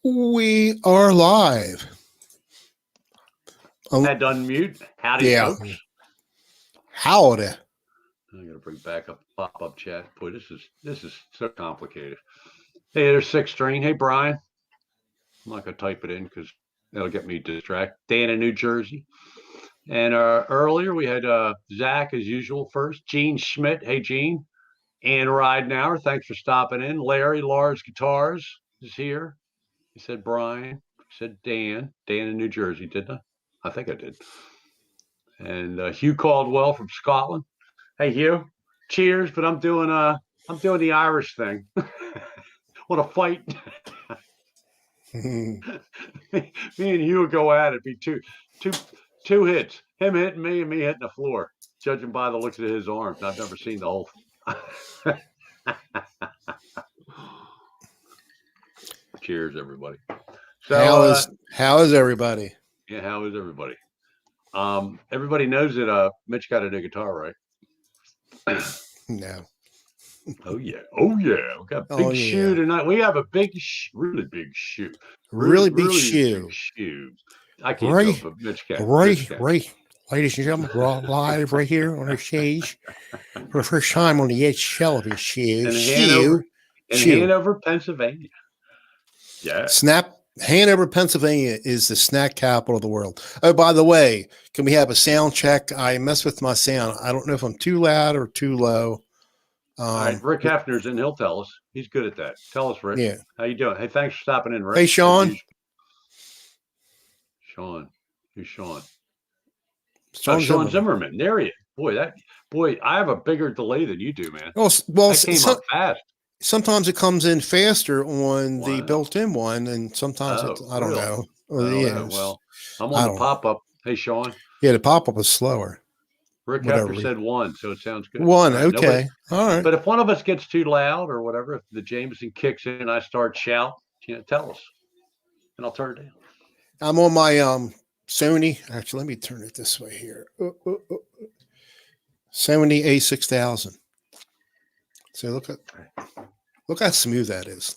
We are live. Had to unmute. Howdy, Yeah. folks. Howdy. I'm gonna bring back up pop-up chat. Boy, this is so complicated. Hey, there's Six String. Hey, Brian. I'm not gonna type it in because that'll get me distracted. Dan in New Jersey. And earlier we had Zach as usual first. Gene Schmidt. Hey, Gene. Ann Ridenauer. Thanks for stopping in. Larry Lars Guitars is here. He said Brian. He said Dan. Dan in New Jersey, didn't I? I think I did. And Hugh Caldwell from Scotland. Hey Hugh, cheers! But I'm doing the Irish thing. What a fight! Me and Hugh would go at it. Be two hits. Him hitting me and me hitting the floor. Judging by the looks of his arms, I've never seen the whole. Cheers, everybody. So how is everybody? Yeah, how is everybody? Everybody knows that Mitch got a new guitar, right? No. Oh yeah. We got a big shoe tonight. We have a really big shoe. Really big shoe. I can't go, but Mitch can. Right. Ladies and gentlemen, we're all live right here on our stage for the first time on the Edge Television show. In Hanover, Pennsylvania. Yeah. Hanover, Pennsylvania is the snack capital of the world. Oh, by the way, can we have a sound check? I mess with my sound. I don't know if I'm too loud or too low. All right, Rick Hefner's in. He'll tell us. He's good at that. Tell us, Rick. Yeah. How you doing? Hey, thanks for stopping in, Rick. Hey, Sean. Sean. Who's Sean? Sean Zimmerman. There he is. Boy, I have a bigger delay than you do, man. Well, that came up fast. Sometimes it comes in faster on the built-in one, and sometimes I don't know. Well, I'm on the pop-up. Hey, Sean. Yeah, the pop-up is slower. Rick Hefner said one, so it sounds good. One, okay. All right. But if one of us gets too loud or whatever, if the Jameson kicks in and I start shouting, tell us, and I'll turn it down. I'm on my Sony. Actually, let me turn it this way here. Sony A6000. So look how smooth that is.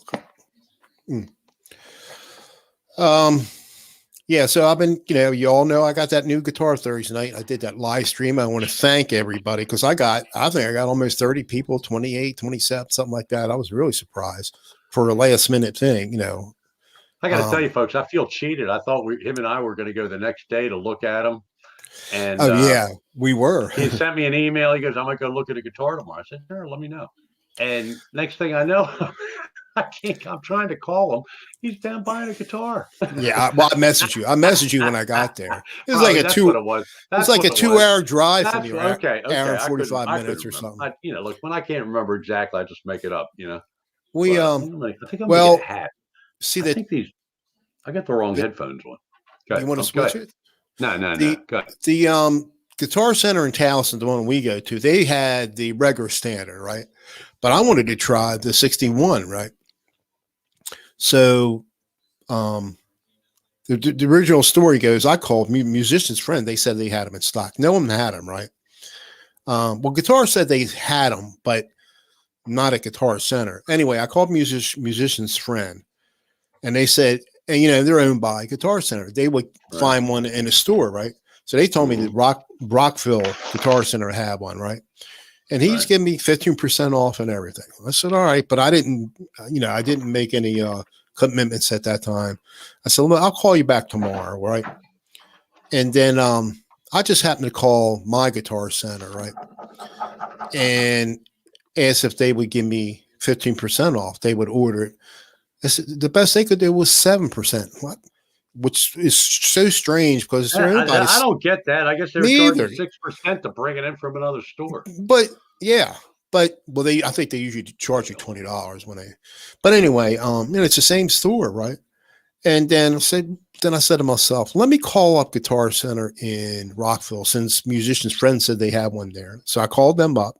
Yeah, so I've been, you all know I got that new guitar Thursday night. I did that live stream. I want to thank everybody because I think I got almost 30 people, 28, 27, something like that. I was really surprised for a last minute thing, I got to tell you, folks, I feel cheated. I thought him and I were going to go the next day to look at them. And yeah, we were. He sent me an email. He goes, I might go look at a guitar tomorrow. I said, sure, let me know. And next thing I know, I'm trying to call him. He's down buying a guitar. Yeah, I messaged you when I got there. It was like a 2-hour drive from you. Okay. Hour and 45 minutes or something. Look, when I can't remember exactly, I just make it up. I think I'm gonna get a hat. See that? I got the wrong headphones on. You want to switch it? No. The Guitar Center in Towson, the one we go to, they had the regular standard, right? But I wanted to try the 61, right? So the original story goes, I called musician's friend. They said they had them in stock. No one had them, right? Well, Guitar said they had them, but not at Guitar Center. Anyway, I called musician's friend, and they said, and they're owned by Guitar Center. They would find one in a store, right? So they told me that Rockville Guitar Center had one, right? And he's giving me 15% off and everything. I said, all right, but I didn't make any commitments at that time. I said, I'll call you back tomorrow, right? And then I just happened to call my Guitar Center, right? And asked if they would give me 15% off. They would order it. I said, the best they could do was 7%. What? Which is so strange because I don't get that. I guess they were charging 6% to bring it in from another store. But I think they usually charge you $20 when they. But anyway, it's the same store, right? And then I said to myself, let me call up Guitar Center in Rockville since musician's friend said they have one there. So I called them up.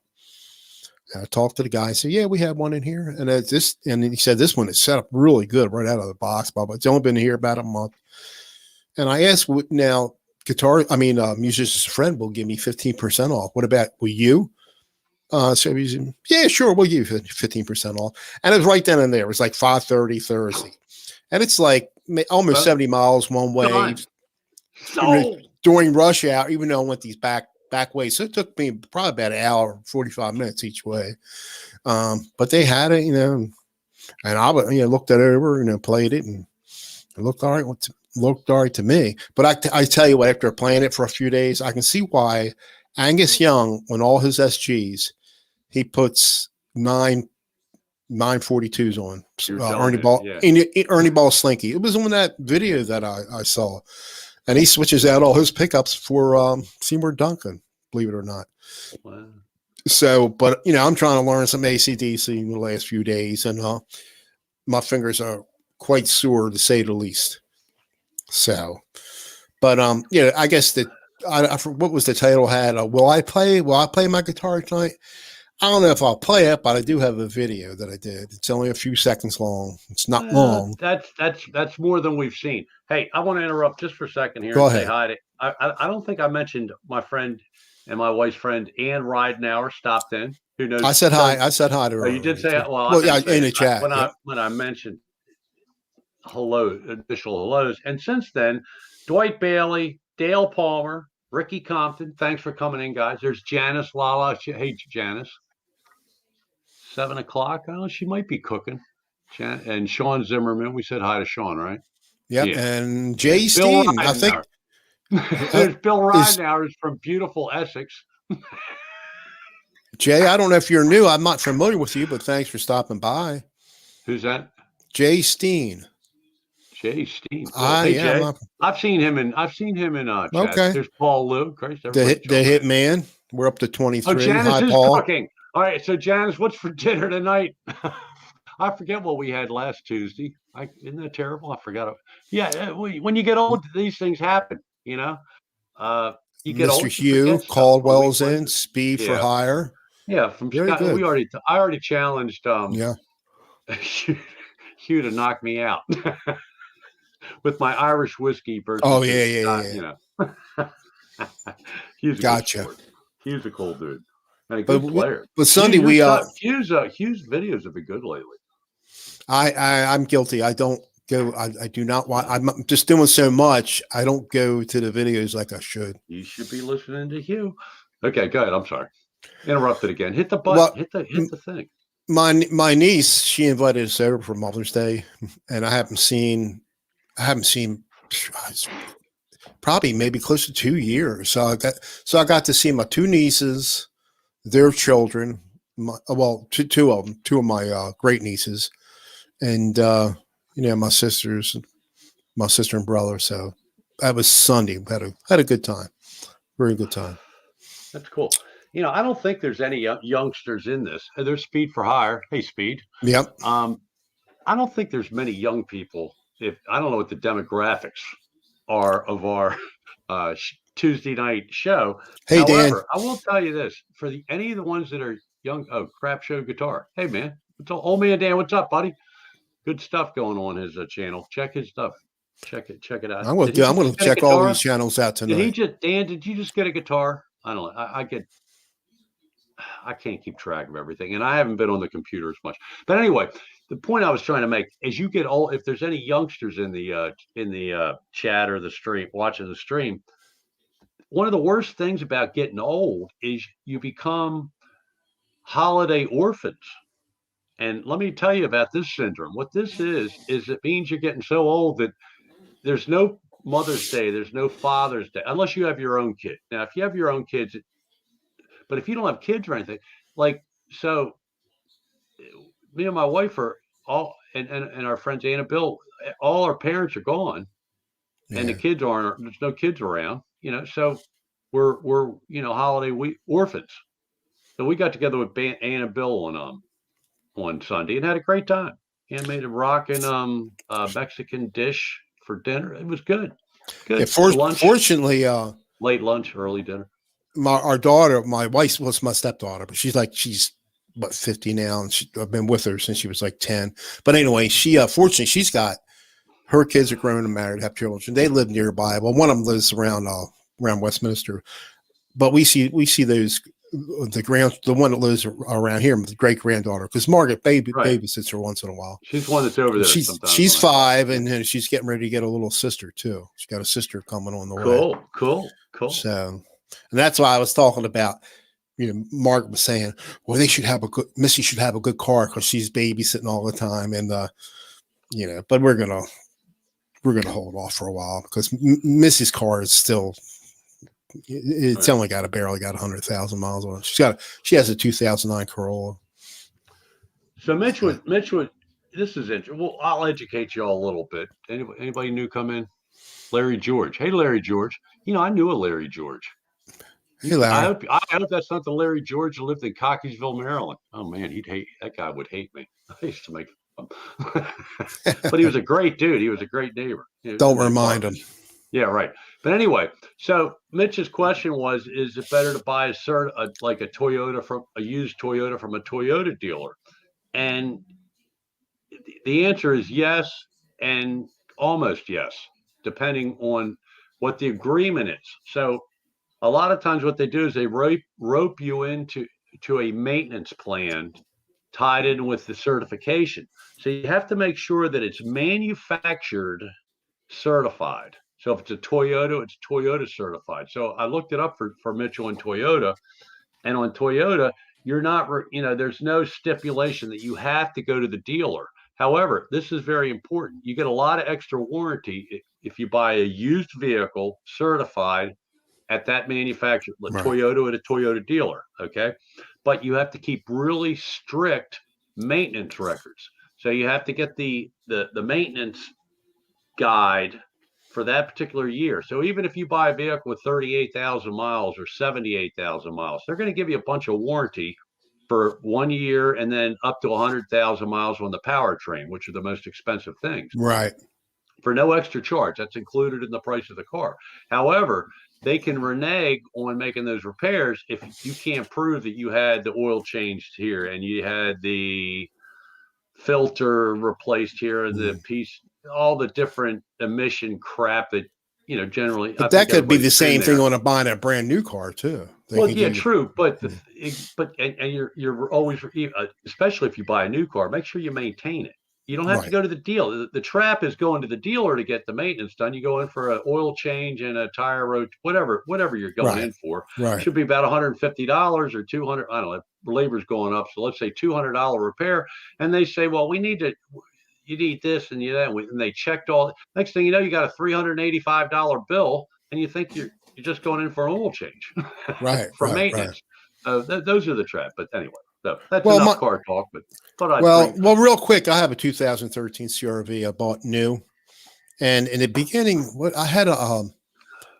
I talked to the guy. I said, yeah, we have one in here. And he said, this one is set up really good right out of the box, but it's only been here about a month. And I asked, now musician's friend will give me 15% off. What about, will you? So he said, yeah, sure. We'll give you 15% off. And it was right then and there. It was like 5:30 Thursday. and it's like almost Well, 70 miles one way done. So during rush hour, even though I went these back ways. So it took me probably about an hour, 45 minutes each way. But they had it, and I looked it over, played it, and it looked all right. Looked all right to me. But I tell you what, after playing it for a few days, I can see why Angus Young, on all his SGs, he puts 942s on Ernie Ball, Ernie Ball Slinky. It was on that video that I saw, and he switches out all his pickups for Seymour Duncan. Believe it or not. Wow. So, but I'm trying to learn some AC/DC in the last few days, and my fingers are quite sore to say the least. So, but I guess that what was the title had? Will I play my guitar tonight? I don't know if I'll play it, but I do have a video that I did. It's only a few seconds long. It's not long. That's more than we've seen. Hey, I want to interrupt just for a second here Go and ahead. say hi to. I don't think I mentioned my friend and my wife's friend Ann Ridenauer stopped in. Who knows? I said hi. I said hi to her. Oh, you did say too. well. Yeah, in the chat. When I mentioned hello, initial hellos, and since then, Dwight Bailey, Dale Palmer, Ricky Compton. Thanks for coming in, guys. There's Janice Lala. Hey, Janice. 7 o'clock. Oh, she might be cooking. And Sean Zimmerman. We said hi to Sean, right? Yep. Yeah. And Jay Steen. I think. There's Bill Ridenauer from beautiful Essex. Jay, I don't know if you're new. I'm not familiar with you, but thanks for stopping by. Who's that? Jay Steen. Jay Steen. Hey, Jay. I've seen him in chat. Okay. There's Paul Lou. Christ, the hit man. We're up to 23. Oh, Janice Hi, is Paul. cooking. All right, so Janice, what's for dinner tonight? I forget what we had last Tuesday. Isn't that terrible? I forgot it. Yeah, when you get old, these things happen. You get Mr. old. Hugh Caldwell's in. Speed for hire. Yeah, from Scott. I already challenged. Yeah. Hugh to knock me out with my Irish whiskey versus. Oh yeah. Hugh's gotcha. Hugh's a cool dude. And a good player. But Sunday Hugh's videos have been good lately. I'm guilty. I don't go. I do not want. I'm just doing so much. I don't go to the videos like I should. You should be listening to Hugh. Okay, go ahead. I'm sorry. Interrupted again. Hit the button. Hit the thing. My niece, she invited us over for Mother's Day, and I haven't seen probably maybe close to 2 years. So I got to see my two nieces, their children, two of them, two of my great nieces, and my sister and brother. So that was Sunday. Had a good time, very good time. That's cool. I don't think there's any youngsters in this. There's Speed for Hire. Hey, Speed. Yep. I don't think there's many young people. I don't know what the demographics are of our Tuesday night show. Hey, However, Dan. I will tell you this: for any of the ones that are young, Crap Show Guitar. Hey, man, old man Dan, what's up, buddy? Good stuff going on his channel. Check his stuff. Check it out. I'm going to check all these channels out tonight. Did you just get a guitar? I don't know. I can't keep track of everything, and I haven't been on the computer as much. But anyway, the point I was trying to make, as you get old, if there's any youngsters in the chat or the stream, watching the stream, one of the worst things about getting old is you become holiday orphans. And let me tell you about this syndrome. What this is it means you're getting so old that there's no Mother's Day, there's no Father's Day, unless you have your own kid. Now, if you have your own kids, but if you don't have kids or anything, so me and my wife are all, and our friends Anna Bill, all our parents are gone, and the kids aren't. There's no kids around, So we're holiday week orphans. So we got together with Anna Bill on Sunday and had a great time. And made a rockin' Mexican dish for dinner. It was good. Good. Yeah, fortunately, late lunch, early dinner. Our daughter, my wife was my stepdaughter, but she's 50 now, and I've been with her since she was 10. But anyway, she fortunately she's got her kids are grown and married, have children. They live nearby. Well, one of them lives around Westminster, but we see those the one that lives around here, the great granddaughter, because Margaret Right. babysits her once in a while. She's the one that's over there She's sometimes. she's when I call. 5, and then she's getting ready to get a little sister too. She's got a sister coming on the way. Cool. So, and that's why I was talking about. Mark was saying, well, Missy should have a good car because she's babysitting all the time, and but we're gonna hold off for a while because Missy's car is still. It's only barely got 100,000 miles on it. She has a 2009 Corolla. So Mitch would. This is interesting. Well, I'll educate you all a little bit. Anybody new come in? Larry George. Hey, Larry George. I knew a Larry George. Hey, Larry. I hope that's not the Larry George who lived in Cockeysville, Maryland. Oh man, that guy would hate me. I used to make fun. But he was a great dude. He was a great neighbor. Don't remind him. Yeah, right. But anyway, so Mitch's question was: is it better to buy like a Toyota from a used Toyota from a Toyota dealer? And the answer is yes, and almost yes, depending on what the agreement is. So a lot of times what they do is they rope you into a maintenance plan tied in with the certification. So you have to make sure that it's manufactured certified. So if it's a Toyota, it's Toyota certified. So I looked it up for Mitchell and Toyota, and on Toyota, you're not, there's no stipulation that you have to go to the dealer. However, this is very important. You get a lot of extra warranty if you buy a used vehicle certified at that manufacturer, right. Toyota at a Toyota dealer, okay? But you have to keep really strict maintenance records. So you have to get the maintenance guide for that particular year. So even if you buy a vehicle with 38,000 miles or 78,000 miles, they're going to give you a bunch of warranty for 1 year and then up to 100,000 miles on the powertrain, which are the most expensive things. Right. For no extra charge. That's included in the price of the car. However, they can renege on making those repairs if you can't prove that you had the oil changed here and you had the filter replaced here and the piece, all the different emission crap that, generally. But that could be the same thing on buying a brand new car too. Well, yeah, true. But you're always, especially if you buy a new car, make sure you maintain it. You don't have to go to the dealer. The trap is going to the dealer to get the maintenance done. You go in for an oil change and a tire road, whatever you're going in for. Right. It should be about $150 or $200. I don't know. Labor's going up, so let's say $200 repair. And they say, well, you need this and that. And they checked all. Next thing you know, you got a $385 bill, and you think you're just going in for an oil change, right? for maintenance. Right. Those are the trap. But anyway. So that's enough car talk, but real quick, I have a 2013 CRV I bought new, and in the beginning, I had a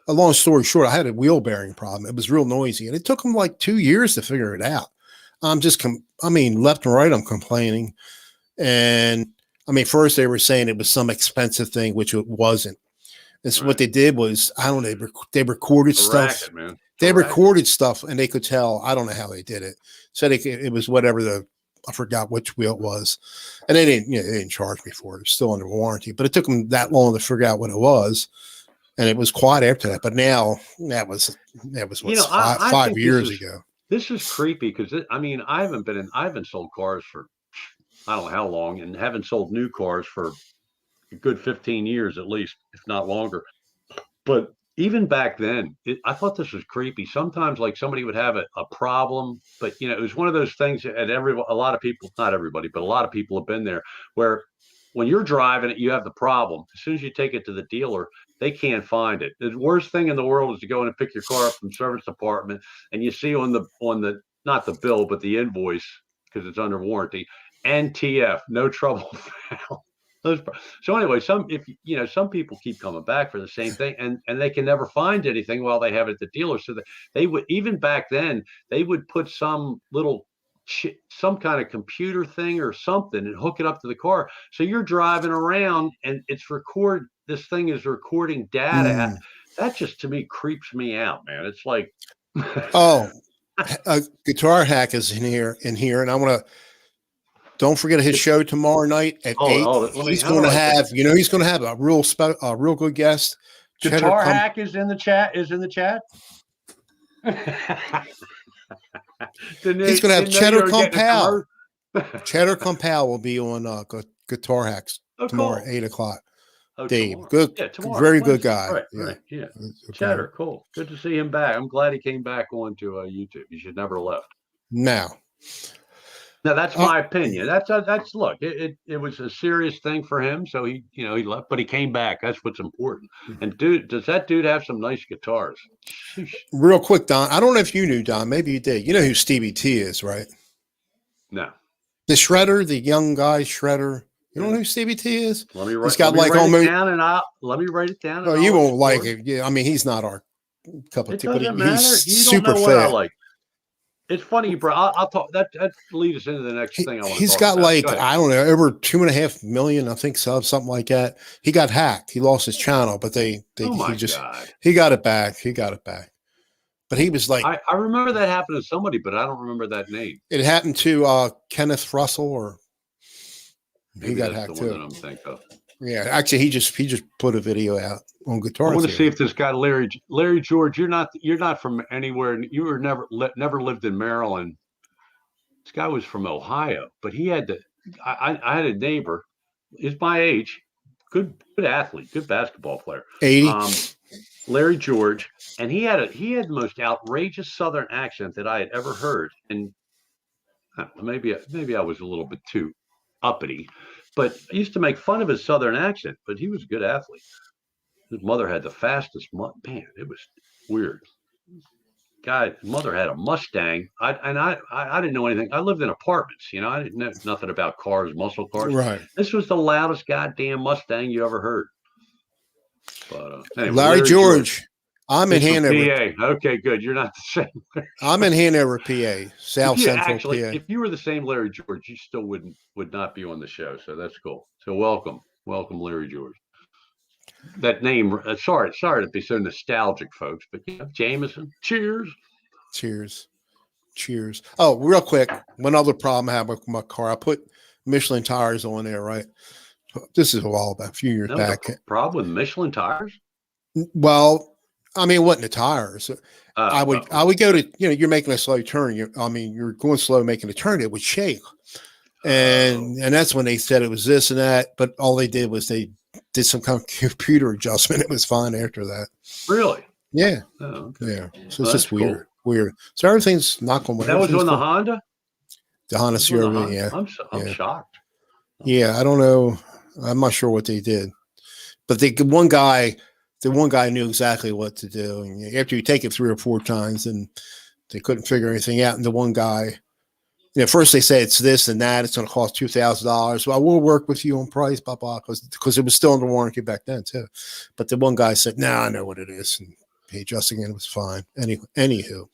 long story short, I had a wheel bearing problem. It was real noisy, and it took them like 2 years to figure it out. I'm just, left and right, I'm complaining, and first they were saying it was some expensive thing, which it wasn't. And so what they did was, I don't know, they recorded stuff. Racket, man. They recorded stuff, and they could tell. I don't know how they did it. So it was whatever I forgot which wheel it was, and they didn't charge me for it. It's still under warranty, but it took them that long to figure out what it was, and it was quiet after that. But now that was five years ago. This is creepy because I haven't sold cars for I don't know how long, and haven't sold new cars for a good 15 years at least, if not longer. But even back then, I thought this was creepy. Sometimes, like, somebody would have a problem, but it was one of those things that a lot of people, not everybody, but a lot of people have been there, where when you're driving it, you have the problem. As soon as you take it to the dealer, they can't find it. The worst thing in the world is to go in and pick your car up from service department, and you see on the not the bill, but the invoice, because it's under warranty, NTF, no trouble found. So anyway, some people keep coming back for the same thing, and they can never find anything while they have it at the dealer. So they would, even back then, they would put some some kind of computer thing or something and hook it up to the car. So you're driving around and this thing is recording data. That just, to me, creeps me out, man. It's like, Guitar Hack is in here, and I want to. Don't forget his show tomorrow night at 8. He's going to have a real good guest. Guitar Hack is in the chat. He's going to have didn't know you Cheddar were getting a Compal. commercial. Cheddar Compal will be on Guitar Hacks Oh, tomorrow cool. at 8:00. Oh, Dave, tomorrow. good, Yeah, tomorrow. very good Wednesday. guy. Right, Yeah. right. Yeah. Okay. Cheddar, cool. Good to see him back. I'm glad he came back onto YouTube. He should never left. Now, Now that's my opinion. That's look. It was a serious thing for him, so he left, but he came back. That's what's important. And dude, does that dude have some nice guitars? Sheesh. real quick, Don. I don't know if you knew, Don. Maybe you did. You know who Stevie T is, right? No. The shredder, the young guy shredder. You don't know who Stevie T is? Let me write. He's got let me like write almost. it down, and let me write it down. Oh, And you I'll won't like explore. it. Yeah, I mean, he's not our cup of It tea, but doesn't he's matter. You don't super know what I fat. like. It's funny, bro. I'll talk. That lead us into the next thing I want to He's talk got about. like, Go ahead. I don't know, over 2.5 million, I think, subs, something like that. He got hacked. He lost his channel, but Oh my he just, God. he got it back. He got it back. But he was like, I remember that happened to somebody, but I don't remember that name. it happened to Kenneth Russell, or Maybe he got that's hacked the one that too. I'm thinking of. Yeah, actually, he just put a video out on I Guitar want to see Theory. if this guy Larry George. You're not from anywhere. You were never lived in Maryland. This guy was from Ohio, but he had to. I had a neighbor. He's my age. Good athlete. Good basketball player. 80. Larry George, and he had the most outrageous Southern accent that I had ever heard. And maybe I was a little bit too uppity, but I used to make fun of his Southern accent. But he was a good athlete. His mother had the fastest man. It was weird. His mother had a Mustang. I didn't know anything. I lived in apartments. I didn't know nothing about cars, muscle cars. Right. This was the loudest goddamn Mustang you ever heard. But anyway, Larry George. I'm in Hanover. PA. Okay, good. You're not the same. I'm in Hanover, PA, South Central PA. If you were the same Larry George, you still would not be on the show. So that's cool. So welcome, Larry George. That name. Sorry to be so nostalgic, folks, but Jameson. Cheers. Cheers. Oh, real quick, one other problem I have with my car. I put Michelin tires on there, right? This is a few years back. Problem with Michelin tires? Well, I mean, it wasn't the tires. I would go to, you're making a slow turn. You're going slow, making a turn. It would shake. And that's when they said it was this and that. But all they did was they did some kind of computer adjustment. It was fine after that. Really? Yeah. Oh, okay. Yeah. So it's just weird. Cool. Weird. So everything's not going well. That was on the Honda? The Honda CRV, yeah. I'm shocked. Yeah, I don't know. I'm not sure what they did. But the one guy knew exactly what to do. And after you take it 3 or 4 times, and they couldn't figure anything out. And the one guy, first they say it's this and that. It's going to cost $2,000. Well, we'll work with you on price, blah, blah, because it was still under warranty back then, too. But the one guy said, no, I know what it is. And he adjusting it was fine. Anywho,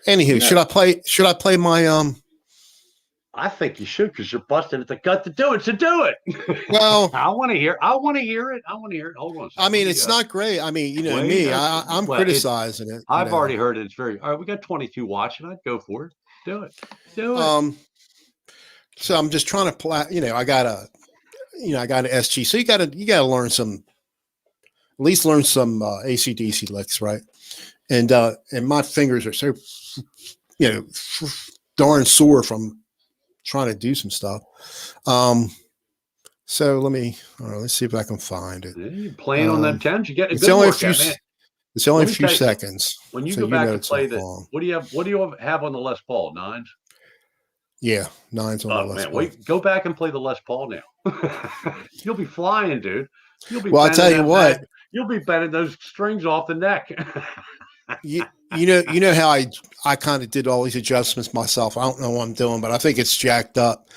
yeah. Should I play my I think you should, because you're busting at the gut to do it. So do it. Well, I want to hear it. Hold on. I mean, it's not great. I mean, me, I'm criticizing it. I've already heard it. It's all right. We got 22 watching. I'd go for it. Do it. So I'm just trying to play. I got an SG. So you got to learn some, at least learn some AC/DC licks, right? And my fingers are so, darn sore from trying to do some stuff. So let's see if I can find it. You're playing on them temps. You get it's only a few. It's only a few seconds. When you go back and play what do you have on the Les Paul? 9s? Yeah, 9s on the Les Paul. Wait, go back and play the Les Paul now. You'll be flying, dude. Well, I'll tell you what. You'll be bending those strings off the neck. you know how I kind of did all these adjustments myself. I don't know what I'm doing, but I think it's jacked up.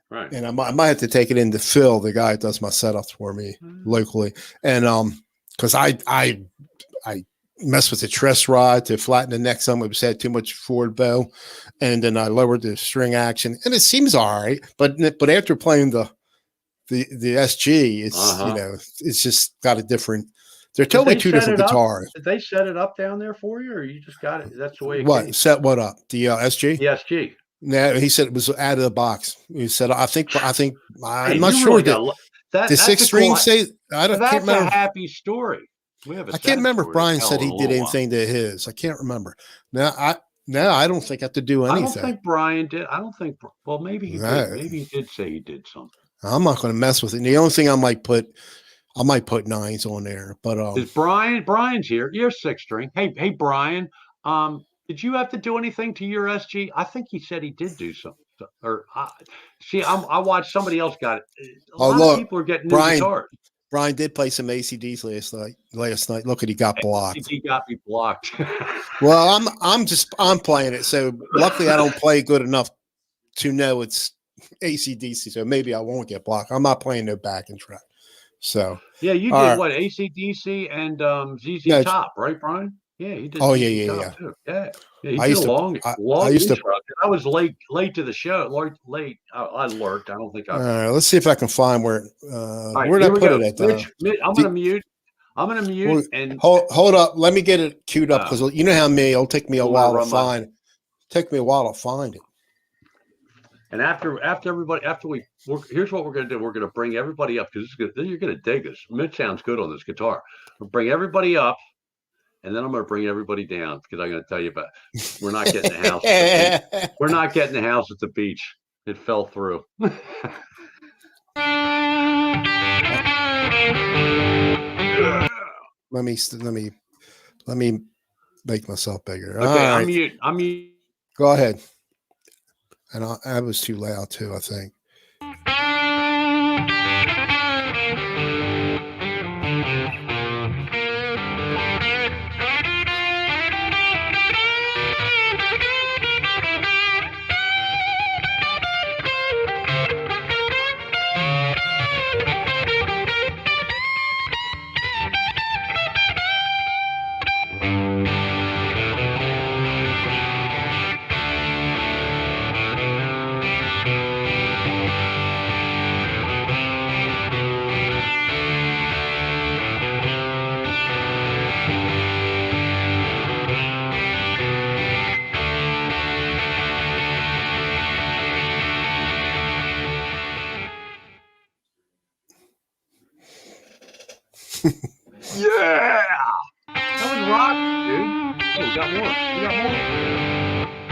Right. And I might have to take it into Phil, the guy that does my setups for me locally. And because I messed with the truss rod to flatten the neck some. It had too much forward bow, and then I lowered the string action, and it seems all right. But after playing the SG, it's it's just got a different. They're totally two different guitars. Did they set it up down there for you, or you just got it? That's the way it came? Set what up? The SG? The SG. No, he said it was out of the box. He said, I think I'm not sure really the 6 string say. Can't remember. A happy story. I can't remember if Brian said he did anything to his. I can't remember. Now No, I don't think I have to do I don't anything. think Brian did. I don't think. Well, maybe he did. No, Maybe he did say he did something. I'm not going to mess with it. The only thing I might put nines on there, but Is Brian? Brian's here. You're six string. Hey, Brian. Did you have to do anything to your SG? I think he said he did do something. Or see, I watched somebody else got it. A oh lot of look, people are getting new Brian guitars. Brian did play some ACDs last night. Look at he got blocked. He got me blocked. Well, I'm playing it. So luckily I don't play good enough to know it's ACDC. So maybe I won't get blocked. I'm not playing no backing track. So Yeah, you all did right. what? ACDC and ZZ No, Top, right, Brian? Yeah, he did oh yeah, ZZ yeah, Top yeah. too. Yeah. Yeah, he I did a used to long I used to intro. I was late to the show. Late. I lurked. I don't think I. let's see if I can find All right, where did I here we put go. it at Mitch, I'm do, gonna mute. I'm gonna mute well, and hold up. Let me get it queued up uh, because you know how me it'll take me a I'm gonna while to run my. find. Take me a while to find it. And after everybody here's what we're gonna do. We're gonna bring everybody up because you're gonna dig this. Mitch sounds good on this guitar. We'll bring everybody up, and then I'm gonna bring everybody down because I'm gonna tell you about. We're not getting the house at the beach. We're not getting the house at the beach. It fell through. Let me make myself bigger. Okay, All right, I'm mute. go ahead. And I was too loud too, I think. Yeah, that was rock, dude. Oh, we got more. We got more.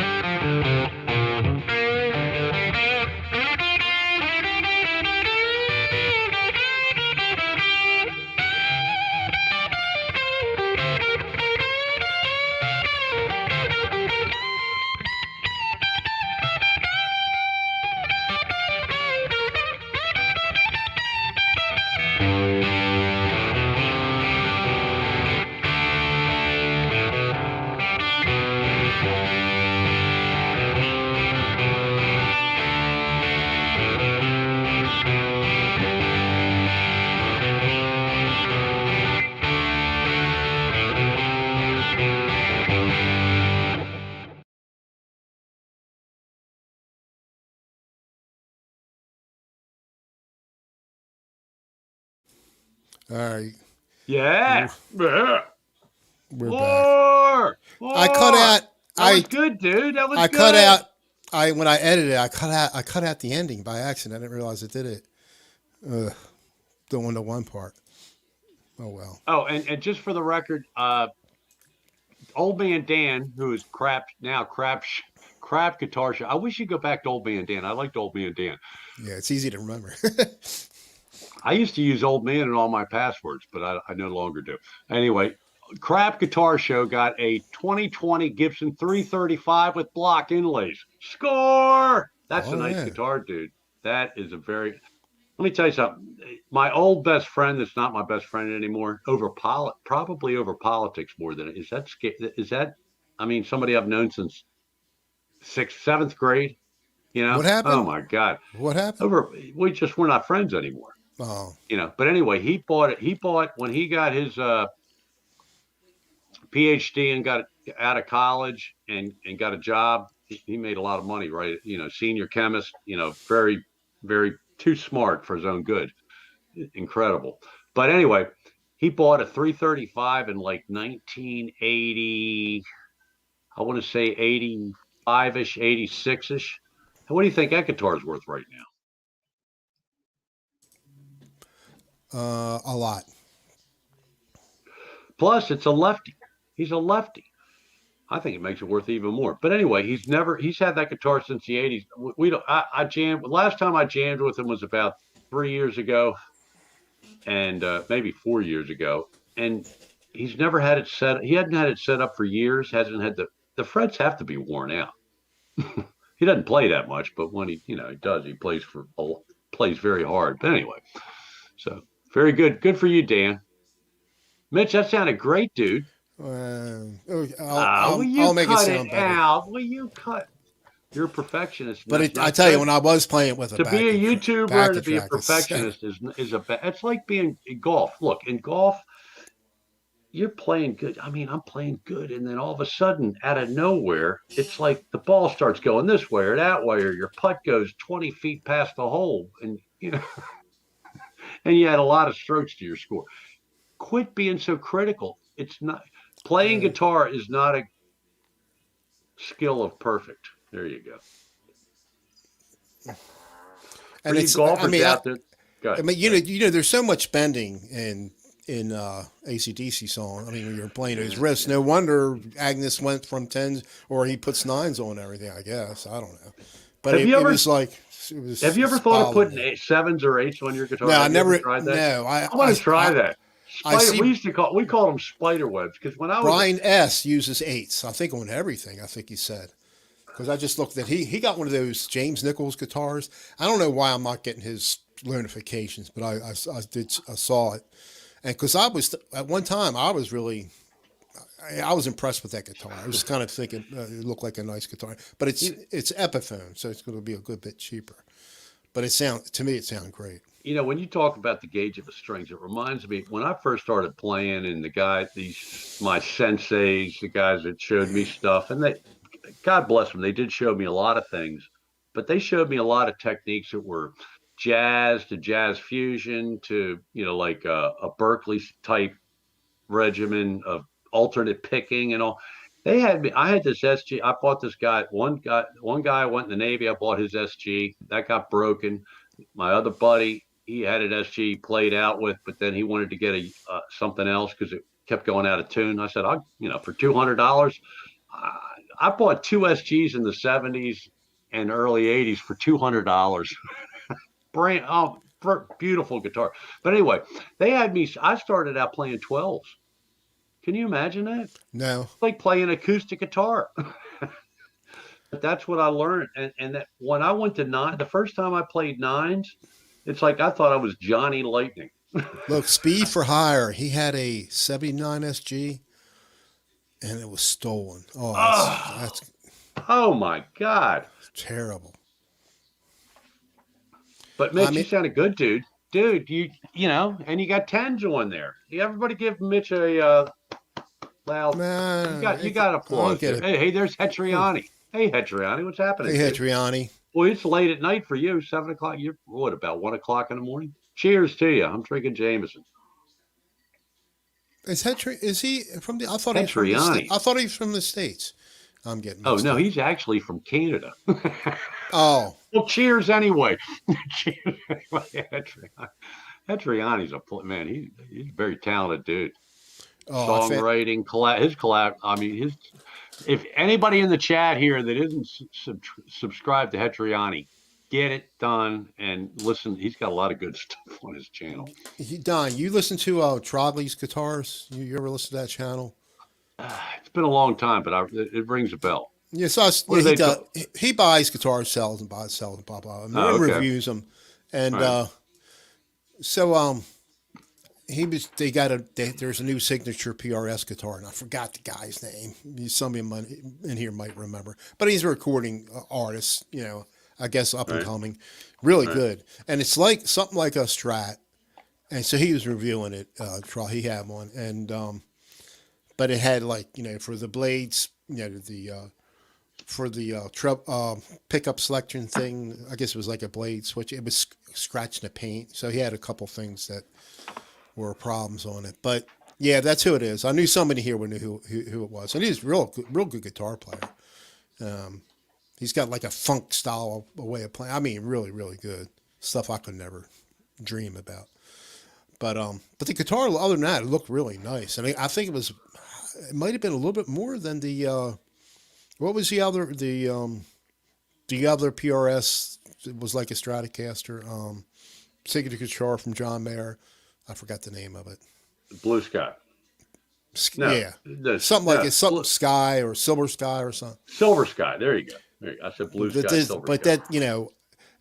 All right, Yeah. Yeah. we're back. More. I cut More. out. That was good, dude. That was I cut good. out. When I edited, I cut out the ending by accident. I didn't realize it did it. Ugh, doing the one part. Oh well. Oh, and just for the record, Old Man Dan, who is crap guitar show. I wish you'd go back to Old Man Dan. I liked Old Man Dan. Yeah, it's easy to remember. I used to use Old Man in all my passwords, but I no longer do. Anyway, Crap Guitar Show got a 2020 Gibson 335 with block inlays. Score! That's a Oh nice yeah. guitar, dude. That is a very. Let me tell you something. My old best friend, that's not my best friend anymore, probably over politics more than is that. Is that? I mean, somebody I've known since sixth, seventh grade. You know? What Oh happened? my God! What happened? We're not friends anymore. Oh, But anyway, he bought it. He bought when he got his PhD and got out of college and got a job. He made a lot of money, right? Senior chemist. Very very too smart for his own good. Incredible. But anyway, he bought a 335 in like 1980. I want to say 85ish, 86ish. What do you think that guitar is worth right now? a lot. Plus, it's a lefty. He's a lefty. I think it makes it worth even more. But anyway, he's had that guitar since the 80s. We don't I jammed last time I jammed with him was about 3 years ago, and maybe 4 years ago. And he's never had it set. He hadn't had it set up for years. Hasn't had the frets have to be worn out. He doesn't play that much, but when he does, he plays very hard. But anyway, so very good. Good for you, Dan. Mitch, that sounded great, dude. Will you I'll make it cut it sound better. out? Will you cut? You're a perfectionist. But I That's tell you, good. when I was playing with a To be a YouTuber and to backing be a track, perfectionist is it's like being in golf. Look, in golf, you're playing good. I mean, I'm playing good, and then all of a sudden, out of nowhere, it's like the ball starts going this way or that way, or your putt goes 20 feet past the hole, and and you had a lot of strokes to your score. Quit being so critical. It's not playing guitar is not a skill of perfect. There you go. For and you it's. I golfers mean, out there, go ahead. there's so much bending in AC/DC song. I mean, when you're playing those riffs, no wonder Agnes went from tens, or he puts nines on everything. I guess I don't know, but Have you it ever was like it was. have you ever It's thought of putting followable. sevens or eights on your guitar? No, I Have you ever never. tried that? No, I want to try that. I Spider. see. We called them spider webs because when I was Brian S uses eights. I think on everything. I think he said. Because I just looked at he got one of those James Nichols guitars. I don't know why I'm not getting his notifications, but I saw it, and because I was at one time I was really I was impressed with that guitar. I was kind of thinking it looked like a nice guitar, but it's Epiphone, so it's going to be a good bit cheaper. But it sounded great. when you talk about the gauge of the strings, it reminds me when I first started playing, and my senseis, the guys that showed me stuff, and God bless them, they did show me a lot of things, but they showed me a lot of techniques that were jazz to jazz fusion to, like a Berkeley type regimen of alternate picking and all. I had this SG. I bought this guy. One guy went in the Navy. I bought his SG. That got broken. My other buddy, he had an SG played out with, but then he wanted to get something else because it kept going out of tune. I said, for $200, I bought two SGs in the '70s and early '80s for $200. Brand, oh, beautiful guitar. But anyway, they had me. I started out playing 12s. Can you imagine that? No, Like playing acoustic guitar. But that's what I learned. And that when I went to nine, the first time I played nines, it's like I thought I was Johnny Lightning. look, Speed for Hire. He had a '79 SG, and it was stolen. Oh, Oh, that's oh my God. terrible. But I Mitch, you mean, sounded good, dude. Dude, and you got tens on there. Everybody give Mitch a loud. You nah, got you got I don't applause get there. it. Hey, there's Hetriani. Hey, Hetriani, what's happening, Hey, dude? Hetriani. Well, it's late at night for you. 7 o'clock. You're what about 1 o'clock in the morning? Cheers to you. I'm drinking Jameson. Is he from the? I thought he was from the state. Hetriani. I thought he was from the states. I'm getting Oh mixed no, up. he's actually from Canada. Oh, Well, cheers anyway. Cheers anyway. Hetriani's man. He's a very talented dude. oh, Songwriting, his collab. I mean, if anybody in the chat here that isn't subscribed to Hetriani, get it done and listen. He's got a lot of good stuff on his channel. Don, you listen to Trodley's guitars? You ever listen to that channel? It's been a long time, but it rings a bell. Yes, What do he they does. call? He buys guitars, sells them, blah blah, Oh, and okay. reviews them. And All right. so they got there's a new signature PRS guitar, and I forgot the guy's name. Somebody in here might remember, but he's a recording artist. I guess up and Right. coming, really Right. good. And it's like something like a Strat. And so he was reviewing it. He had one, and but it had like for the blades, the for the pickup selection thing. I guess it was like a blade switch. It was scratching the paint, so he had a couple things that were problems on it. But yeah, that's who it is. I knew somebody here would knew who it was, and he's real good guitar player. He's got like a funk style a way of playing. I mean, really, really good stuff I could never dream about. But the guitar, other than that, it looked really nice, and I think it might have been a little bit more than what was the other PRS. It was like a Stratocaster. Signature guitar from John Mayer. I forgot the name of it. Blue Sky. No, Yeah, this something like no it's something Sky or Silver Sky or something. Silver Sky. There you go. There you go. I said Blue Sky, Silver But Sky. that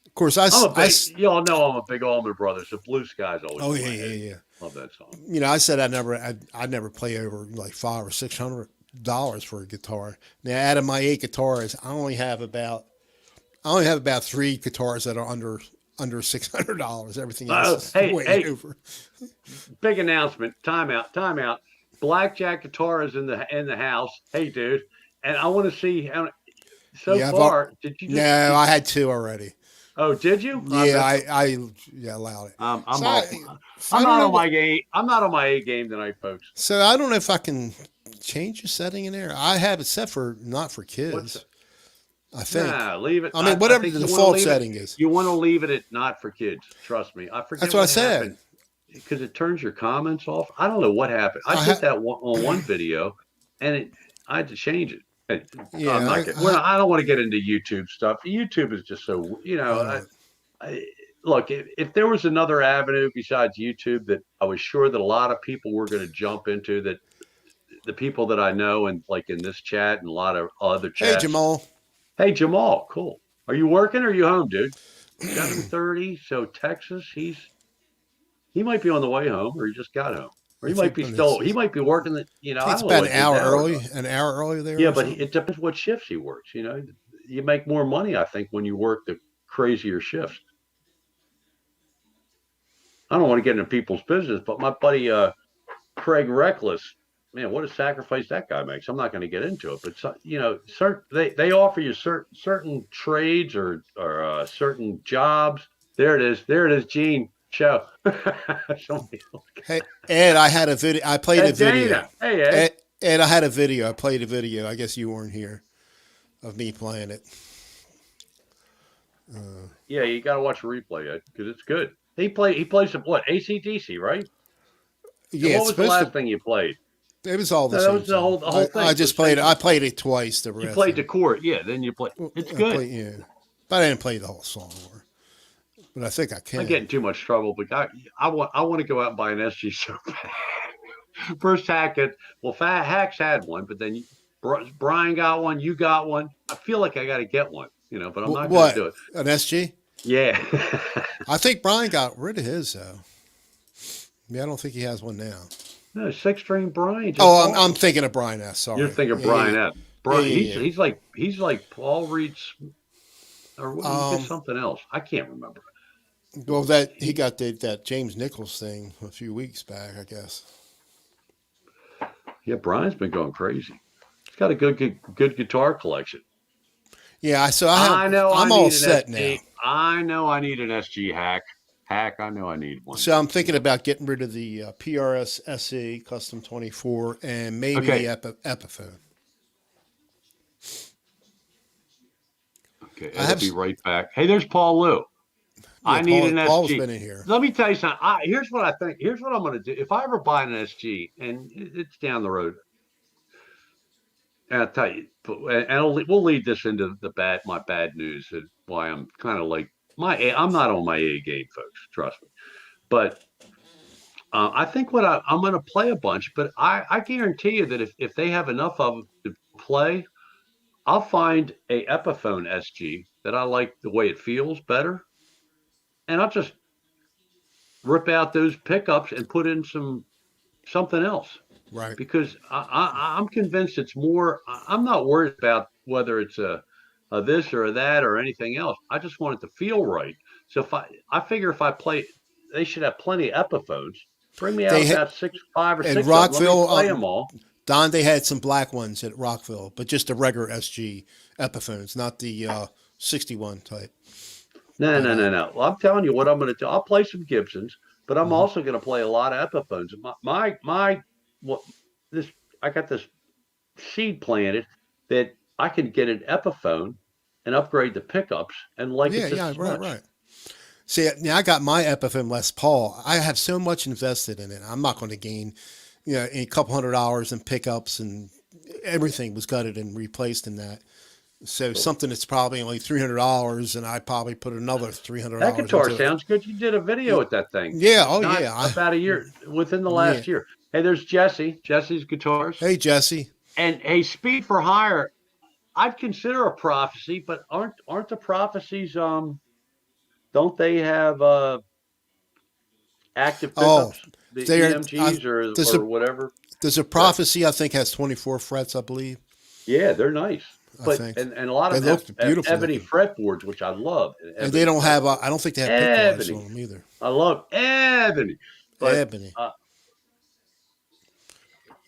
of course, I'm a big. Y'all know I'm a big Allman Brothers. So Blue Sky's always. Oh in yeah, my yeah, head. yeah. Love that song. I said I'd never play over like $500 or $600 for a guitar. Now, out of my 8 guitars, I only have about 3 guitars that are under $600. Everything else is way over. Big announcement. Timeout. Timeout. Blackjack guitar is in the house. Hey, dude, and I want to see how. So far, did you? No, I had 2 already. Oh, did you? Yeah, I allowed it. I'm So off. I'm not on my game. I'm not on my A game tonight, folks. So I don't know if I can change the setting in there. I have it set for not for kids. I think. Nah, leave it. I mean, whatever the default setting is. You want to leave it at not for kids. Trust me. I forget. That's what I said. Because it turns your comments off. I don't know what happened. I did that on one video, and I had to change it. Yeah, I don't want to get into YouTube stuff. YouTube is just so look. If there was another avenue besides YouTube that I was sure that a lot of people were going to jump into, that the people that I know and like in this chat and a lot of other chats. Hey Jamal. Hey Jamal, cool. Are you working or are you home, dude? 7:30. So Texas, he might be on the way home, or he just got home. Or he might be he might be working the, it's about an hour early there. Yeah, but it depends what shifts he works. You make more money, I think, when you work the crazier shifts. I don't want to get into people's business, but my buddy Craig Reckless, man, what a sacrifice that guy makes. I'm not going to get into it, but they offer you certain trades or certain jobs. There it is, Gene. Show. Hey Ed, I had a video. I played a video. Dana. Hey Ed. Ed, I had a video. I played a video. I guess you weren't here of me playing it. Yeah, you got to watch the replay, Ed, because it's good. He plays some what? AC/DC, right? Yeah. And what was the last thing you played? It was all the same. That was the whole thing. I just played it. I played it twice. The rest. You played the chord, yeah. Then you play. It's good. Yeah, but I didn't play the whole song. But I think I can. I get in too much trouble, but I want to go out and buy an SG so bad. First Hack's had one, but then Brian got one, you got one. I feel like I got to get one, but I'm not going to do it. An SG? Yeah. I think Brian got rid of his though. Yeah, I don't think he has one now. No, 6-string Brian. I'm thinking of Brian S. Sorry, you're thinking of Brian S. Brian, he's like Paul Reed's, or something else. I can't remember. Well, he got that James Nichols thing a few weeks back, I guess. Yeah, Brian's been going crazy. He's got a good guitar collection. Yeah, so I'm all set now. I know I need an SG Hack. I know I need one. So I'm thinking about getting rid of the PRS SE Custom 24 and maybe the Epiphone. Okay, I'll be right back. Hey, there's Paul Lou. Yeah, I need an SG. Paul's been in here. Let me tell you something. Here's what I think. Here's what I'm going to do. If I ever buy an SG, and it's down the road, and I'll tell you, and we'll lead this into my bad news and why I'm kind of like I'm not on my A game, folks. Trust me. But I think I'm going to play a bunch. But I guarantee you that if they have enough of them to play, I'll find a Epiphone SG that I like the way it feels better. And I'll just rip out those pickups and put in something else. Right. Because I'm convinced it's more. I'm not worried about whether it's a this or a that or anything else. I just want it to feel right. So I figure if I play, they should have plenty of Epiphones. Bring me out about 5 or 6. At Rockville, play them all. Don, they had some black ones at Rockville, but just the regular SG Epiphones, not the 61 type. No. Well, I'm telling you what I'm going to do. I'll play some Gibsons, but I'm also going to play a lot of Epiphones. I got this seed planted that I can get an Epiphone and upgrade the pickups and right. See, now I got my Epiphone Les Paul. I have so much invested in it. I'm not going to gain yeah, a couple $100 in pickups and everything was gutted and replaced in that. So something that's probably only $300, and I probably put another That $300 guitar into it. sounds good. You did a video with that thing. Yeah, oh Not yeah, about a year, within the yeah. last year. Hey, there's Jesse. Jesse's guitars. Hey Jesse. And hey, Speed for Hire, I'd consider a prophecy, but aren't the prophecies don't they have active Oh, pickups, the there. EMGs There's a or whatever? there's a That prophecy I think has 24 frets, I believe. Yeah, they're nice. I But think and a lot they of them look have beautiful ebony looking, fretboards, which I love. and they Ebony don't have. fretboard. I don't think they have pick guards on Ebony. them either. I love ebony. But Ebony. I'm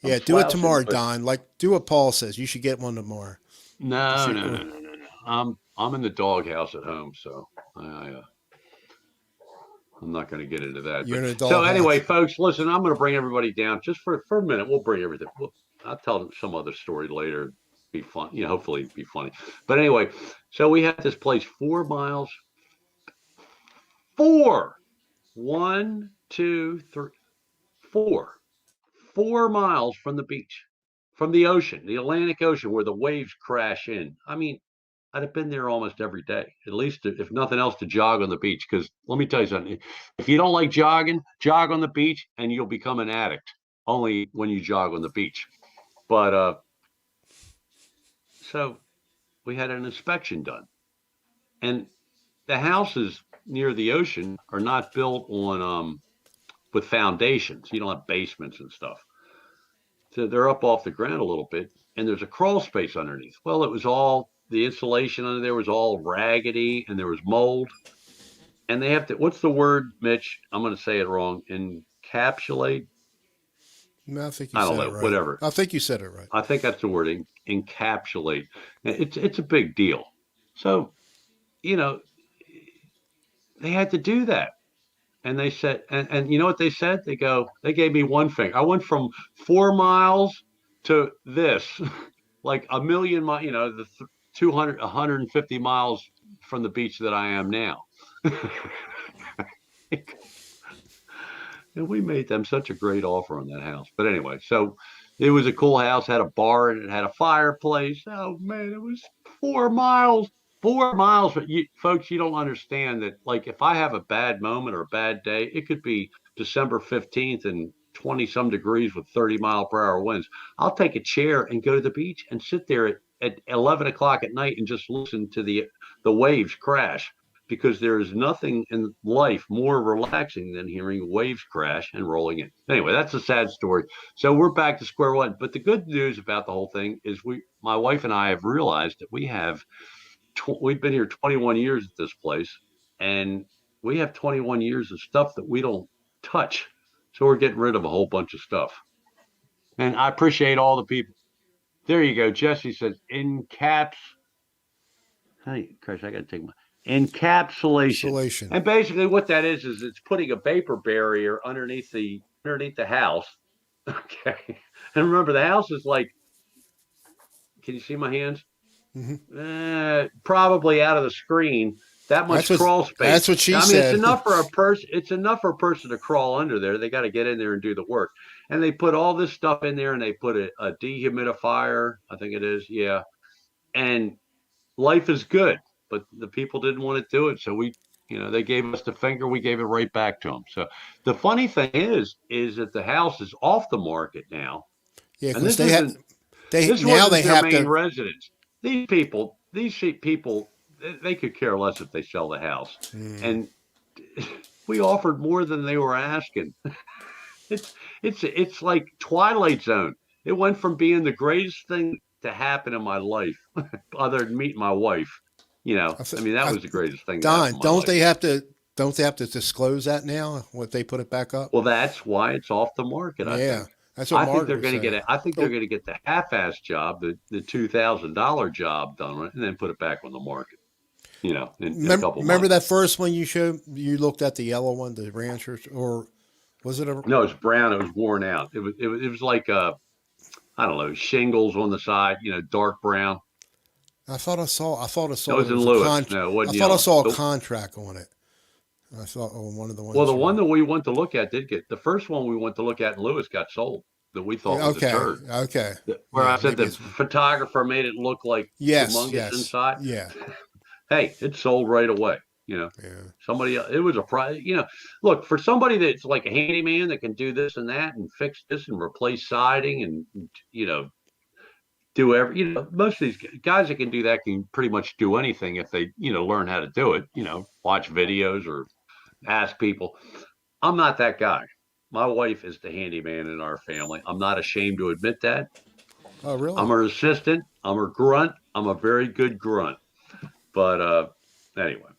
Yeah, do it slouching, tomorrow, but Don. Like do what Paul says. You should get one tomorrow. no, See, no, no, no, no, no. I'm in the doghouse at home, so I'm not going to get into that. you're But in a so anyway, doghouse. folks, listen, I'm going to bring everybody down just for a minute. We'll bring everything. I'll tell them some other story later. Be fun, hopefully be funny. But anyway, so we had this place 4 miles, four, 1, 2, 3, 4 miles from the beach, from the ocean, the Atlantic Ocean, where the waves crash in. I mean, I'd have been there almost every day, at least if nothing else, to jog on the beach. Because let me tell you something: if you don't like jogging, jog on the beach, and you'll become an addict. Only when you jog on the beach. But so we had an inspection done, and the houses near the ocean are not built on with foundations. You don't have basements and stuff. So they're up off the ground a little bit, and there's a crawl space underneath. Well, it was all the insulation under there was all raggedy, and there was mold. And they have to, what's the word, Mitch? I'm going to say it wrong. Encapsulate? No, I think you I don't said it know, right. whatever. I think you said it right. I think that's the word, encapsulate. It's a big deal. So, you know, they had to do that. And they said, and you know what they said? They gave me one thing. I went from 4 miles to this, like a million miles, the 200, 150 miles from the beach that I am now. And we made them such a great offer on that house. But anyway, so it was a cool house, had a bar and it had a fireplace. Oh man, it was 4 miles. 4 miles, but folks, you don't understand that. Like, if I have a bad moment or a bad day, it could be December 15th and 20 some degrees with 30-mile-per-hour winds. I'll take a chair and go to the beach and sit there at 11 o'clock at night and just listen to the waves crash, because there is nothing in life more relaxing than hearing waves crash and rolling in. Anyway, that's a sad story. So we're back to square one. But the good news about the whole thing is my wife and I have realized that we've been here 21 years at this place, and we have 21 years of stuff that we don't touch. So we're getting rid of a whole bunch of stuff. And I appreciate all the people. There you go. Jesse says encaps. Hey, Chris, I got to take my encapsulation. Insulation. And basically what that is it's putting a vapor barrier underneath the house. Okay. And remember, the house is like, can you see my hands? Probably out of the screen. That much crawl space. That's what she I mean, said. it's enough for a person. It's enough for a person to crawl under there. They got to get in there and do the work. And they put all this stuff in there, and they put a dehumidifier. I think it is, yeah. And life is good, but the people didn't want to do it, so they gave us the finger. We gave it right back to them. So the funny thing is that the house is off the market now. Yeah, And because this now wasn't they their have main to. residence. These people, they could care less if they sell the house. And we offered more than they were asking. It's like Twilight Zone. It went from being the greatest thing to happen in my life, other than meeting my wife. That was the greatest thing. Don, to don't they have to? Don't they have to disclose that now? What they put it back up? Well, that's why it's off the market. Yeah, I think. that's what I think Margaret they're was going to saying. get it. I think they're going to get the half-ass job, the $2,000 job done, and then put it back on the market. In a couple Remember months. that first one you showed? You looked at the yellow one, the Ranchers, or was it a? No, it's brown. It was worn out. It was like I don't know, shingles on the side. Dark brown. I thought I saw. That was there in was Lewis. No, it wasn't I thought I yellow. saw a contract on it. I thought one of the ones. Well, the one that we went to look at did get the first one we went to look at in Lewis got sold. that we thought Yeah, was a okay. turd. Okay. Where I Yeah. said Maybe the it's. photographer made it look like Yes. humongous Yes. inside. Yeah. Hey, it sold right away. Yeah. Somebody, it was a price. Look, for somebody that's like a handyman that can do this and that and fix this and replace siding and do most of these guys that can do that can pretty much do anything if they learn how to do it. Watch videos or ask people. I'm not that guy. My wife is the handyman in our family. I'm not ashamed to admit that. Oh, I'm really? her assistant. I'm her grunt. I'm a very good grunt. But anyway,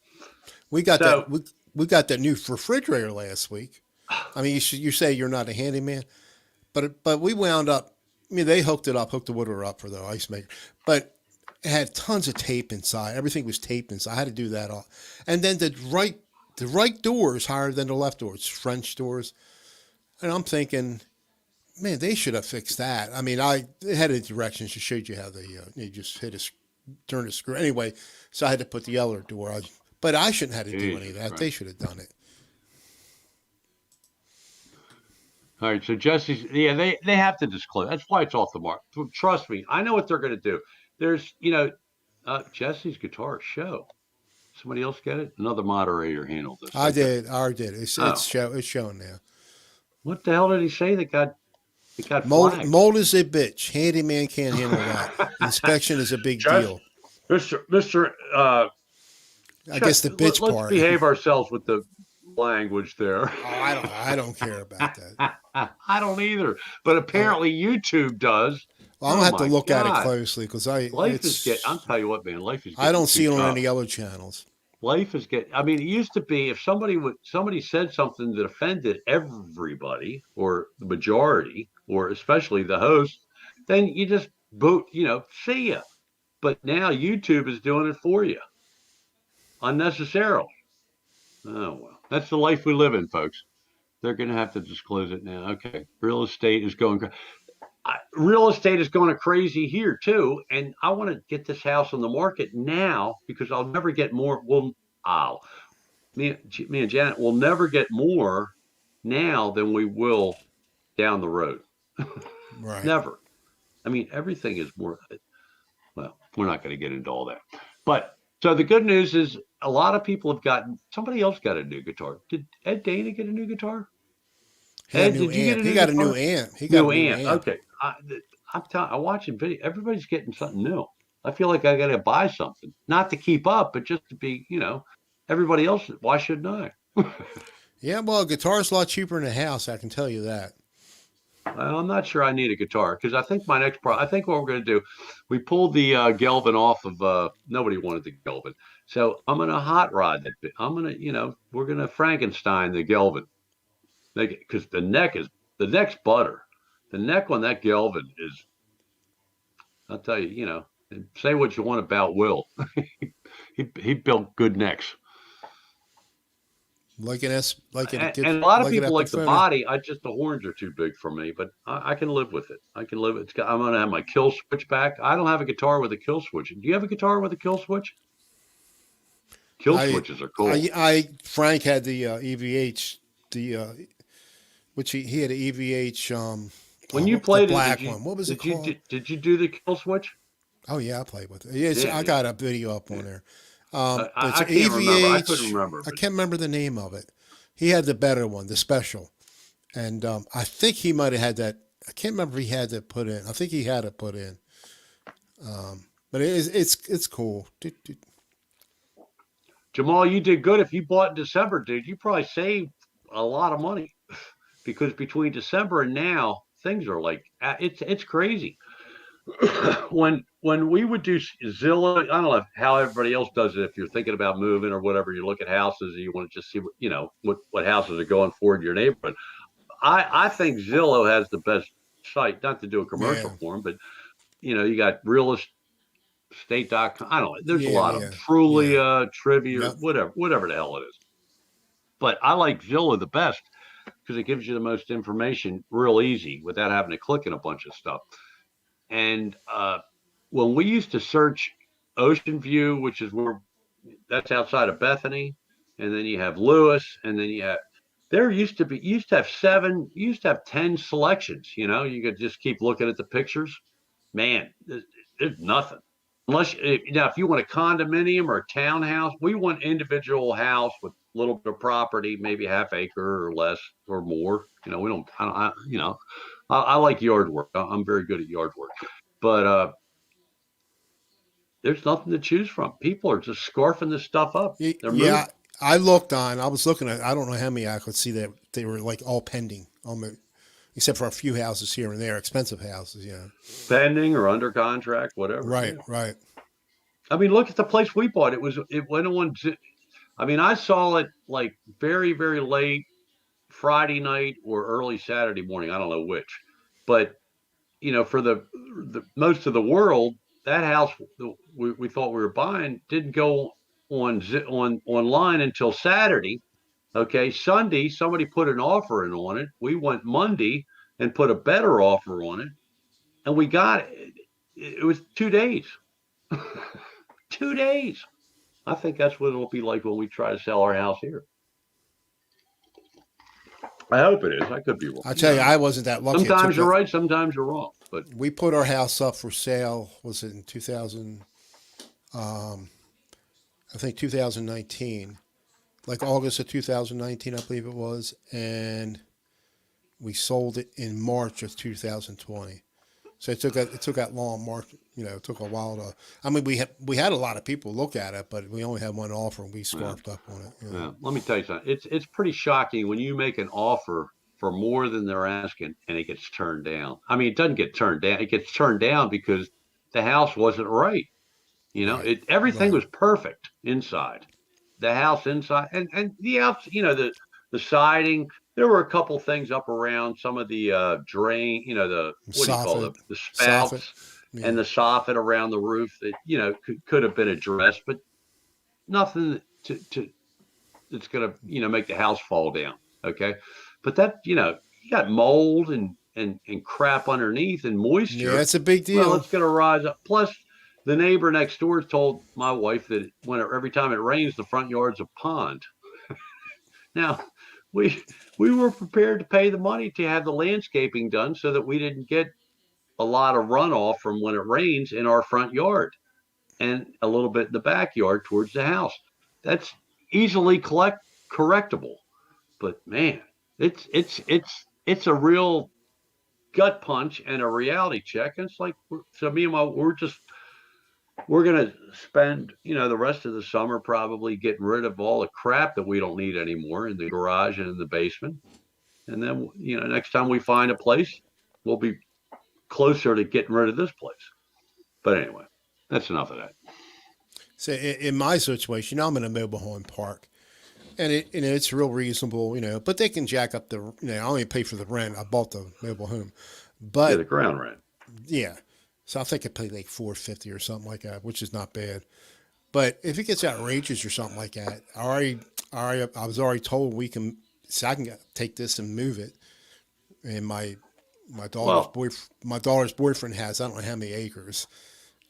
We got that. so We got that new refrigerator last week. I mean, you say you're not a handyman, but we wound up. I mean, they hooked the water up for the ice maker, but it had tons of tape inside. Everything was taped inside. I had to do that all, and then the right door is higher than the left door. It's French doors, and I'm thinking, man, they should have fixed that. I mean, it had a directions. It showed you how you just turn the screw. Anyway, so I had to put the other door on. But I shouldn't have had to do any Jesus of that. They Christ. should have done it. All right, so Jesse's, yeah, they have to disclose. That's why it's off the mark. Trust me, I know what they're going to do. There's, Jesse's guitar show. Somebody else get it? Another moderator handled this. I Okay. did. I did. Oh, It's shown now. what the hell did he say that got flagged? Mold is a bitch. Handyman can't handle that. Inspection is a big Just deal. Mr. I guess the bitch Let's part. behave ourselves with the language there. Oh, I don't care about that. I don't either, but Oh, apparently YouTube does. well, I'm Oh gonna have to my look at it God. closely because I'll Tell you what, man, life is I getting don't see too it on tough. any other channels. Life is getting, I mean, it used to be if somebody said something that offended everybody or the majority, or especially the host, then you just boot, see ya. But now YouTube is doing it for you unnecessarily. Oh, well, that's the life we live in, folks. They're going to have to disclose it now. Okay. Real estate is going crazy here too, and I want to get this house on the market now because I'll never get more. Well, I'll me and Janet will never get more now than we will down the road. Right. Never. I mean, everything is more. Well, we're not going to get into all that, but so the good news is a lot of people have gotten. Somebody else got a new guitar. Did Ed Dana get a new guitar? He got a Ed, new did you get amp. a He new got a new guitar? amp. He got a New new amp. amp. Okay. I'm watching video. Everybody's getting something new. I feel like I got to buy something, not to keep up, but just to be, everybody else. Why shouldn't I? Yeah, well, a guitar's a lot cheaper in a house. I can tell you that. Well, I'm not sure I need a guitar because I think I think what we're going to do, we pulled the Gelvin off of, nobody wanted the Gelvin. So I'm going to hot rod that bit. I'm going to, we're going to Frankenstein the Gelvin. Because the neck's butter. The neck on that Gelvin is, I'll tell you, say what you want about Will. he built good necks. And a lot of Like an people like the Epiphone. body. The horns are too big for me, but I can live with it. I can live. I'm gonna have my kill switch back. I don't have a guitar with a kill switch. Do you have a guitar with a kill switch? Kill I, switches are cool. Frank had the EVH, which he had an EVH, When you what was the played it, black one? What was it called? did you do the kill switch? Oh yeah, I played with it. Yes, Yeah, I yeah, got a video up on yeah. there. But it's I can't remember. I couldn't EVH. remember, I but can't remember the name of it. He had the better one, the special, and I think he might have had that. I can't remember if he had that put in. I think he had it put in. But it's cool. Jamal, you did good. If you bought in December, dude, you probably saved a lot of money because between December and now, things are like it's crazy. When we would do Zillow, I don't know how everybody else does it. If you're thinking about moving or whatever, you look at houses and you want to just see what houses are going for in your neighborhood. I think Zillow has the best site. Not to do a Yeah, commercial for them, but you got realestate.com. I don't know. There's a yeah, lot of them. yeah, yeah. Trulia, Trivia, Yep. whatever the hell it is. But I like Zillow the best because it gives you the most information real easy without having to click in a bunch of stuff. And when we used to search Ocean View, which is that's outside of Bethany, and then you have Lewis, and then you have there used to have seven, you used to have 10 selections. You could just keep looking at the pictures. Man, there's nothing. Unless now, if you want a condominium or a townhouse, we want individual house with a little bit of property, maybe half acre or less or more. We don't. I like yard work. I'm very good at yard work, but there's nothing to choose from. People are just scarfing this stuff up. They're Yeah, moving. I was looking at, I don't know how many I could see that they were like all pending, except for a few houses here and there, expensive houses, Pending or under contract, whatever. Right, Yeah. right. I mean, look at the place we bought. It went on. I mean, I saw it like very, very late Friday night or early Saturday morning. I don't know which, but for the most of the world, that house we thought we were buying didn't go on online until Saturday. Okay, Sunday somebody put an offer in on it. We went Monday and put a better offer on it, and we got it. It was 2 days. 2 days. I think that's what it'll be like when we try to sell our house here. I hope it is. I could be wrong. I tell you, I wasn't that lucky. Sometimes you're right, sometimes you're wrong. But we put our house up for sale. Was it in 2000? I think 2019, like August of 2019, I believe it was, and we sold it in March of 2020. So it took that long. March, it took a while to. I mean, we had a lot of people look at it, but we only had one offer, and we scarfed up on it. Yeah. Let me tell you something. It's pretty shocking when you make an offer for more than they're asking and it gets turned down. I mean, it doesn't get turned down. It gets turned down because the house wasn't right. Right, Everything right. was perfect inside. The house inside and the outs, the siding. There were a couple things up around some of the drain, the what do you call Soffit, the soffit. spouts Yeah, and the soffit around the roof that could have been addressed, but nothing to that's going to make the house fall down. Okay, but that you got mold and crap underneath and yeah, moisture. that's a big Well, deal. it's going to rise up. Plus, the neighbor next door told my wife that every time it rains, the front yard's a pond. Now, we we were prepared to pay the money to have the landscaping done so that we didn't get a lot of runoff from when it rains in our front yard and a little bit in the backyard towards the house. That's easily correctable. But man, it's a real gut punch and a reality check. And it's like so me and we're gonna spend the rest of the summer probably getting rid of all the crap that we don't need anymore in the garage and in the basement. And then next time we find a place, we'll be closer to getting rid of this place. But anyway, that's enough of that. So in my situation, I'm in a mobile home park, and it's real reasonable, But they can jack up the, I only pay for the rent. I bought the mobile home, Yeah, but the ground rent. yeah, so I think I paid like 450 or something like that, which is not bad. But if it gets outrageous or something like that, I was already told we can, so I can take this and move it. And Well, my daughter's boyfriend has, I don't know how many acres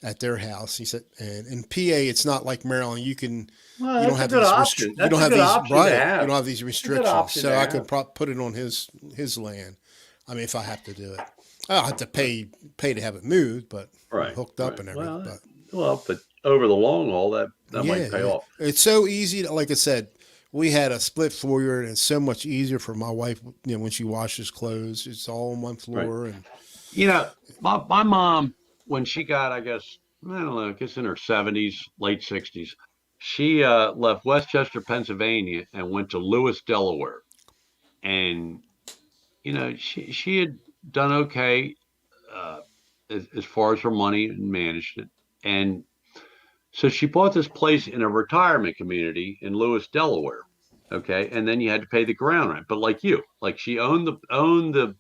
at their house. He said, and in PA, it's not like Maryland. You don't that's a have good these option. you That's don't a have good these option to right. You have. don't have these It's a good restrictions. option So to I could have. put it on his land. I mean, if I have to do it, I'll have to pay to have it moved, but Right, hooked up right. and everything. Well, But but over the long haul, that yeah, might pay yeah, off. it's so easy. Like I said, we had a split floor, and it's so much easier for my wife. When she washes clothes, it's all on one Right. floor, and My mom, when she got, I guess, I don't know, I guess in her 70s, late 60s, she left Westchester, Pennsylvania, and went to Lewis, Delaware. And she had done okay uh, as far as her money and managed it. And so she bought this place in a retirement community in Lewis, Delaware. Okay, and then you had to pay the ground rent. But like she owned the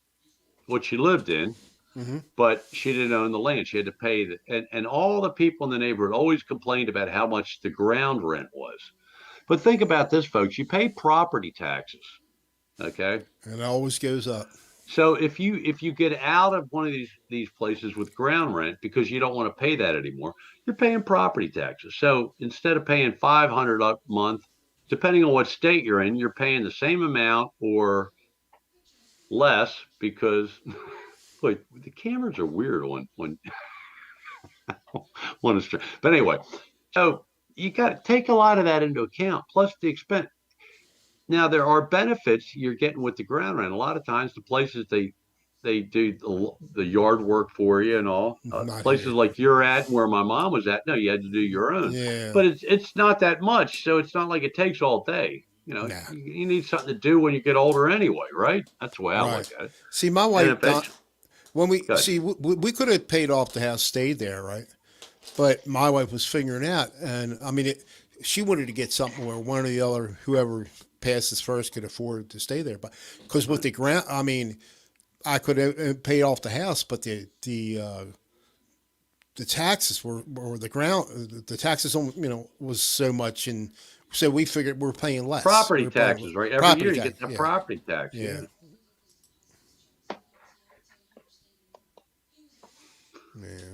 what she lived in, hmm but she didn't own the land. She had to pay and all the people in the neighborhood always complained about how much the ground rent was. But think about this, folks. You pay property taxes. Okay. and it always goes up. So if you get out of one of these places with ground rent because you don't want to pay that anymore, you're paying property taxes. So instead of paying 500 a month, depending on what state you're in, you're paying the same amount or less because boy, the cameras are weird on on a string. But anyway, so you got to take a lot of that into account, plus the expense. Now there are benefits you're getting with the ground rent. A lot of times the places they do the yard work for you and all. Not Places here. like you're at, where my mom was at, no, you had to do your own. Yeah. But it's not that much, so it's not like it takes all day. You know, Nah. you need something to do when you get older anyway, right? That's the way I look Right. at it. See, my And wife, eventually, when we good. see, we could have paid off the house, stayed there, right? But my wife was figuring out, and I mean, she wanted to get something where one or the other, whoever passes first, could afford to stay there. But because with the ground, I mean, I could have paid off the house, but the taxes were or the taxes on was so much, and so we figured we're paying less. Property We're paying taxes, right? Every property year you tax. get that Yeah, property tax. yeah, Yeah.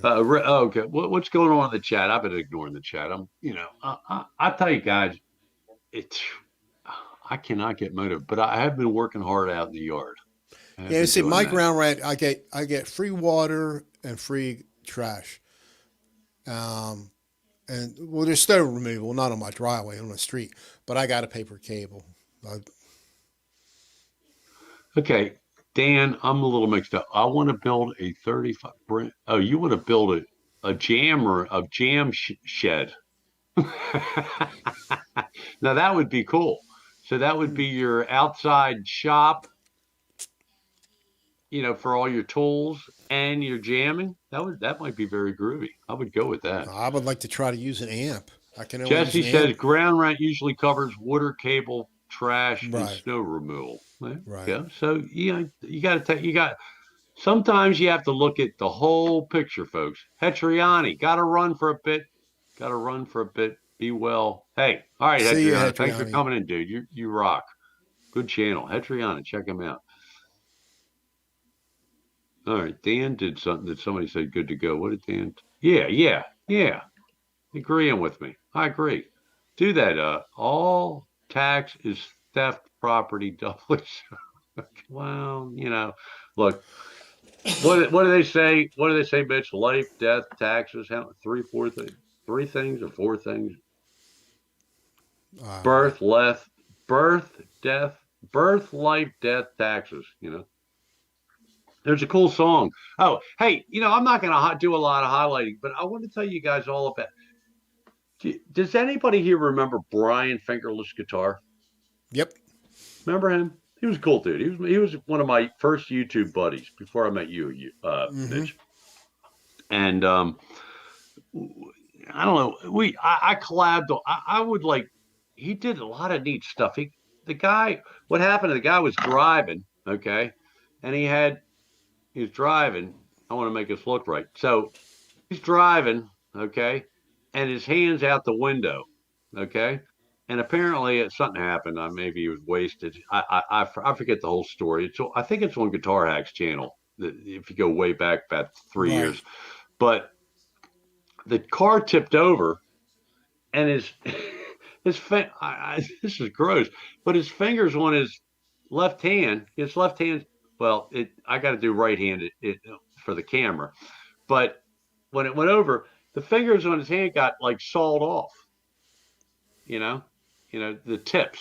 yeah. Okay. What's going on in the chat? I've been ignoring the chat. I tell you guys, it's, I cannot get motivated, but I have been working hard out in the yard. I have Yeah, been see, doing my that. ground rent, I get free water and free trash. Um, and well, there's snow removal, not on my driveway, on the street, but I got a paper cable. I, Okay, Dan, I'm a little mixed up. I want to build a 35. Oh, you want to build a jam shed. Now that would be cool. So that would be your outside shop, for all your tools and your jamming. That might be very groovy. I would go with that. I would like to try to use an amp. I can only use Jesse an amp. says ground rent usually covers water, cable, trash, and Right, snow removal. Well, right. yeah. So you got to take you got. Sometimes you have to look at the whole picture, folks. Hetriani, got to run for a bit. Got to run for a bit. Be well. Hey, all right, See you, Hetriana. Thanks for Hetriani. coming in, dude. You rock. Good channel, Hetriana. Check him out. All right, Dan did something that somebody said good to go. What did Dan? Yeah, yeah, yeah. Agreeing with me. I agree. Do that. All tax is theft property doubly. Well, look, what do they say? What do they say, Mitch? Life, death, taxes, how four things, three things or four things? I don't know. Birth, left, birth, death, birth, life, death, taxes. There's a cool song. Oh, hey, I'm not going to do a lot of highlighting, but I want to tell you guys all about. Does anybody here remember Brian Fingerless Guitar? Yep. Remember him? He was a cool dude. He was one of my first YouTube buddies before I met you, Mm-hmm. Mitch. And I don't know. I collabed. I would like. He did a lot of neat stuff. The guy. What happened? The guy was driving. Okay, and he was driving. I want to make this look right. So he's driving. Okay, and his hands out the window. Okay, and apparently something happened. Maybe he was wasted. I forget the whole story. I think it's on Guitar Hack's channel. If you go way back about 3 years, Right. but the car tipped over and this is gross, but his fingers on his left hand, well, I got to do right handed for the camera, but when it went over, the fingers on his hand got like sawed off, you know, the tips.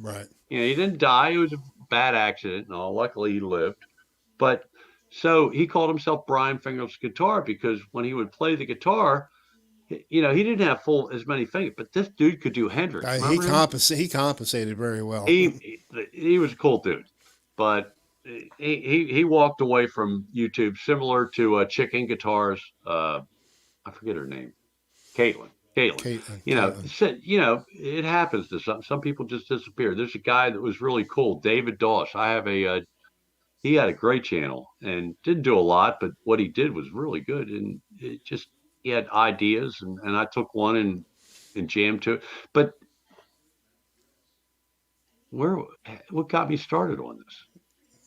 Right. He didn't die. It was a bad accident and all. Luckily, he lived. But so he called himself Brian Fingerless Guitar because when he would play the guitar, he didn't have full as many fingers, but this dude could do Hendrix. He Remember him? compensated very well. He was a cool dude, but he walked away from YouTube similar to Chicken Guitars. I forget her name, Caitlin. Caitlin. Caitlin. Caitlin. It happens to some people just disappear. There's a guy that was really cool, David Doss. I have he had a great channel and didn't do a lot, but what he did was really good. And he had ideas and I took one and jammed to it. But where, what got me started on this?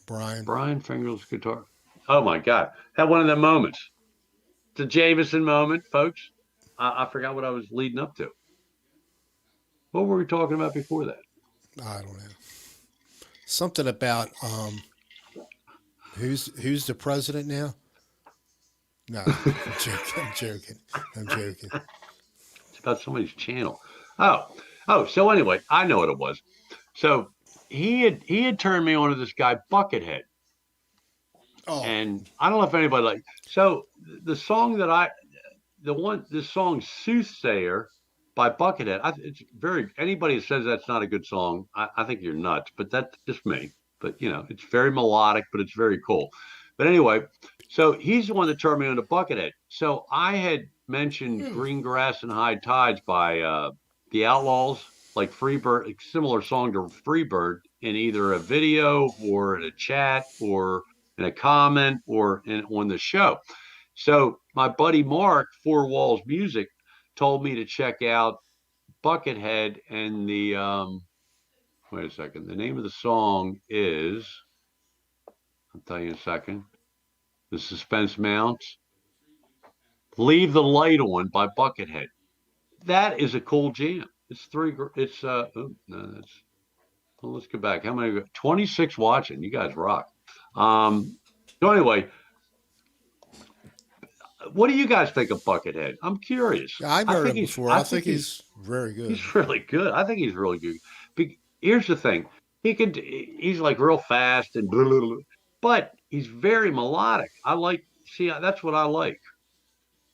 Brian. Brian Finger's guitar. Oh my God. Had one of them moments. The Jameson moment, folks. I forgot what I was leading up to. What were we talking about before that? I don't know. Something about who's the president now? No, I'm joking. I'm joking. I'm joking. It's about somebody's channel. Oh, So anyway, I know what it was. So he had turned me on to this guy Buckethead, Oh, and I don't know if anybody like. So the song that I this song Soothsayer by Buckethead. It's very anybody that says that's not a good song, I think you're nuts. But that's just me. But it's very melodic, but it's very cool. But anyway, so he's the one that turned me on to Buckethead. So I had mentioned hmm. Green Grass and High Tides by the Outlaws, like Freebird, similar song to Freebird in either a video or in a chat or in a comment or on the show. So my buddy Mark, Four Walls Music, told me to check out Buckethead and the wait a second. The name of the song is I'll tell you in a second. The suspense mounts. Leave the Light On by Buckethead. That is a cool jam. It's three. It's oh, no, that's. Well, let's go back. How many? 26 watching. You guys rock. So anyway, what do you guys think of Buckethead? I'm curious. Yeah, I've I heard think him he's. before. I I think think he's. he's very good. He's really good. I think he's really good. Here's the thing. He's like real fast and blah, blah, blah, but he's very melodic. See, that's what I like.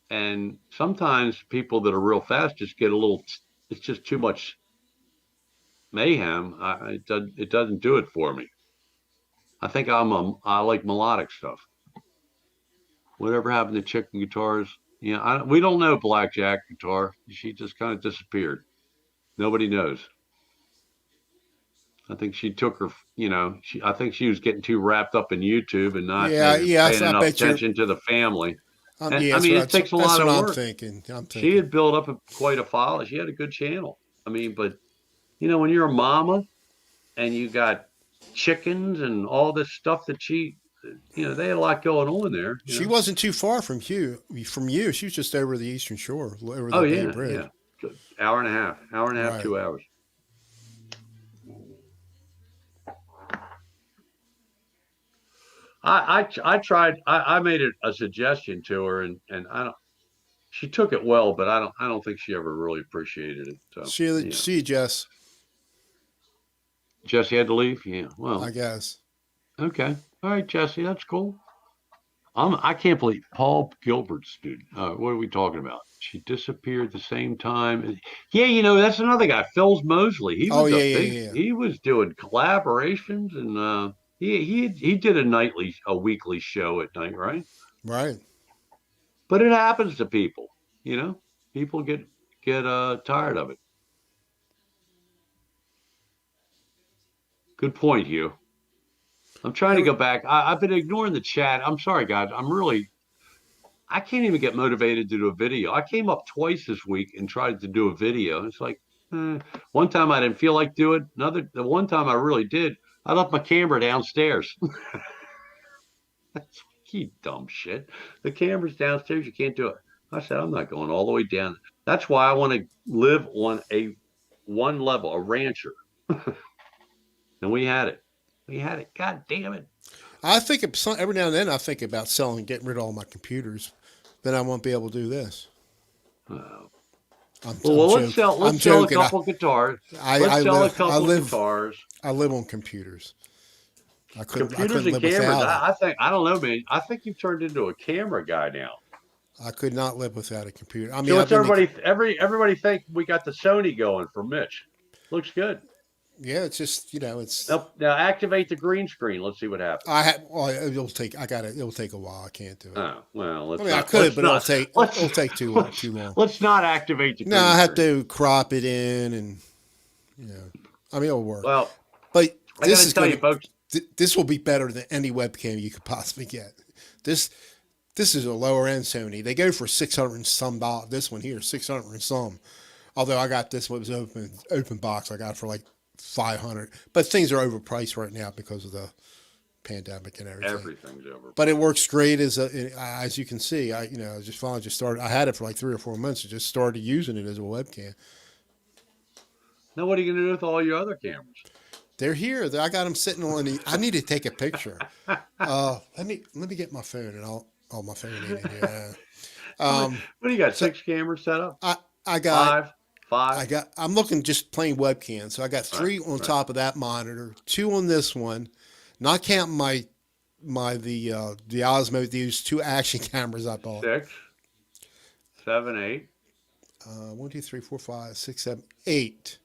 And sometimes people that are real fast just get a little, it's just too much mayhem. It doesn't do it for me. I think I like melodic stuff. Whatever happened to chicken guitars? We don't know Blackjack guitar. She just kind of disappeared. Nobody knows. I think she took her, I think she was getting too wrapped up in YouTube and not Yeah, yeah. paying I enough bet you're. attention to the family. And Yeah, I mean, it takes a that's lot what of I'm work. thinking. I'm She thinking. had built up quite a following. She had a good channel. I mean, but when you're a mama and you got chickens and all this stuff that they had a lot going on there. She wasn't too far from you. From you, she was just over the Eastern Shore, over Oh the Bay yeah, yeah. Bridge. Hour and a half, Right. 2 hours. I tried. I made it a suggestion to her, and I don't. She took it well, but I don't think she ever really appreciated it. So See, Jess. Jesse had to leave. Yeah. I Well, guess. okay. All right, Jesse, that's cool. I can't believe Paul Gilbert's student. What are we talking about? She disappeared the same time. Yeah, that's another guy, Phil Mosley. He Oh was yeah, a yeah, big. yeah, yeah. He was doing collaborations, and he did a weekly show at night, right? Right. But it happens to people. You know, people get tired of it. Good point, Hugh. I'm trying to Every, go back. I've been ignoring the chat. I'm sorry, guys. I can't even get motivated to do a video. I came up twice this week and tried to do a video. It's like, one time I didn't feel like doing it. The one time I really did, I left my camera downstairs. That's you dumb shit. The camera's downstairs. You can't do it. I said, I'm not going all the way down. That's why I want to live on one level, a rancher. And we had it. We had it. God damn it. I think every now and then I think about selling, getting rid of all my computers. Then I won't be able to do this. Uh, I'm let's joking. sell. I'm Let's sell a joking. couple guitars. I, Let's I sell a live. I couple live. guitars. I live on computers. I Computers couldn't and live cameras. without them. I don't know, man. I think you've turned into a camera guy now. I could not live without a computer. I mean, So I've it's been. everybody think we got the Sony going for Mitch. Looks good. Yeah, it's just it's. Now activate the green screen. Let's see what happens. I have. Well, it'll take. I got it. It'll take a while. I can't do it. Oh well, I mean, I could, but let's, it'll take too long. Too long. Let's not activate the No, green I have screen. to crop it in, and I mean, it'll work. Well, But I this got to is tell going you, folks. This will be better than any webcam you could possibly get. This this is a lower end Sony. They go for 600 and some dollars. This one here, 600 and some. Although I got this one was open box. I got it for like 500. But things are overpriced right now because of the pandemic and everything. Everything's over. But it works great as you can see. I just started. I had it for like 3 or 4 months. I just started using it as a webcam. Now, what are you going to do with all your other cameras? They're here. I got them sitting on the. I need to take a picture. Let me get my phone and I'll. Oh, my phone ain't in here. What do you got? So 6 cameras set up? I I got 5? 5? I'm looking just plain webcam. So I got Right, 3 on right. top of that monitor, 2 on this one, not counting the Osmo, these 2 action cameras I bought. 6, 7, 8. 1, 2, 3, 4, 5, 6, 7, 8.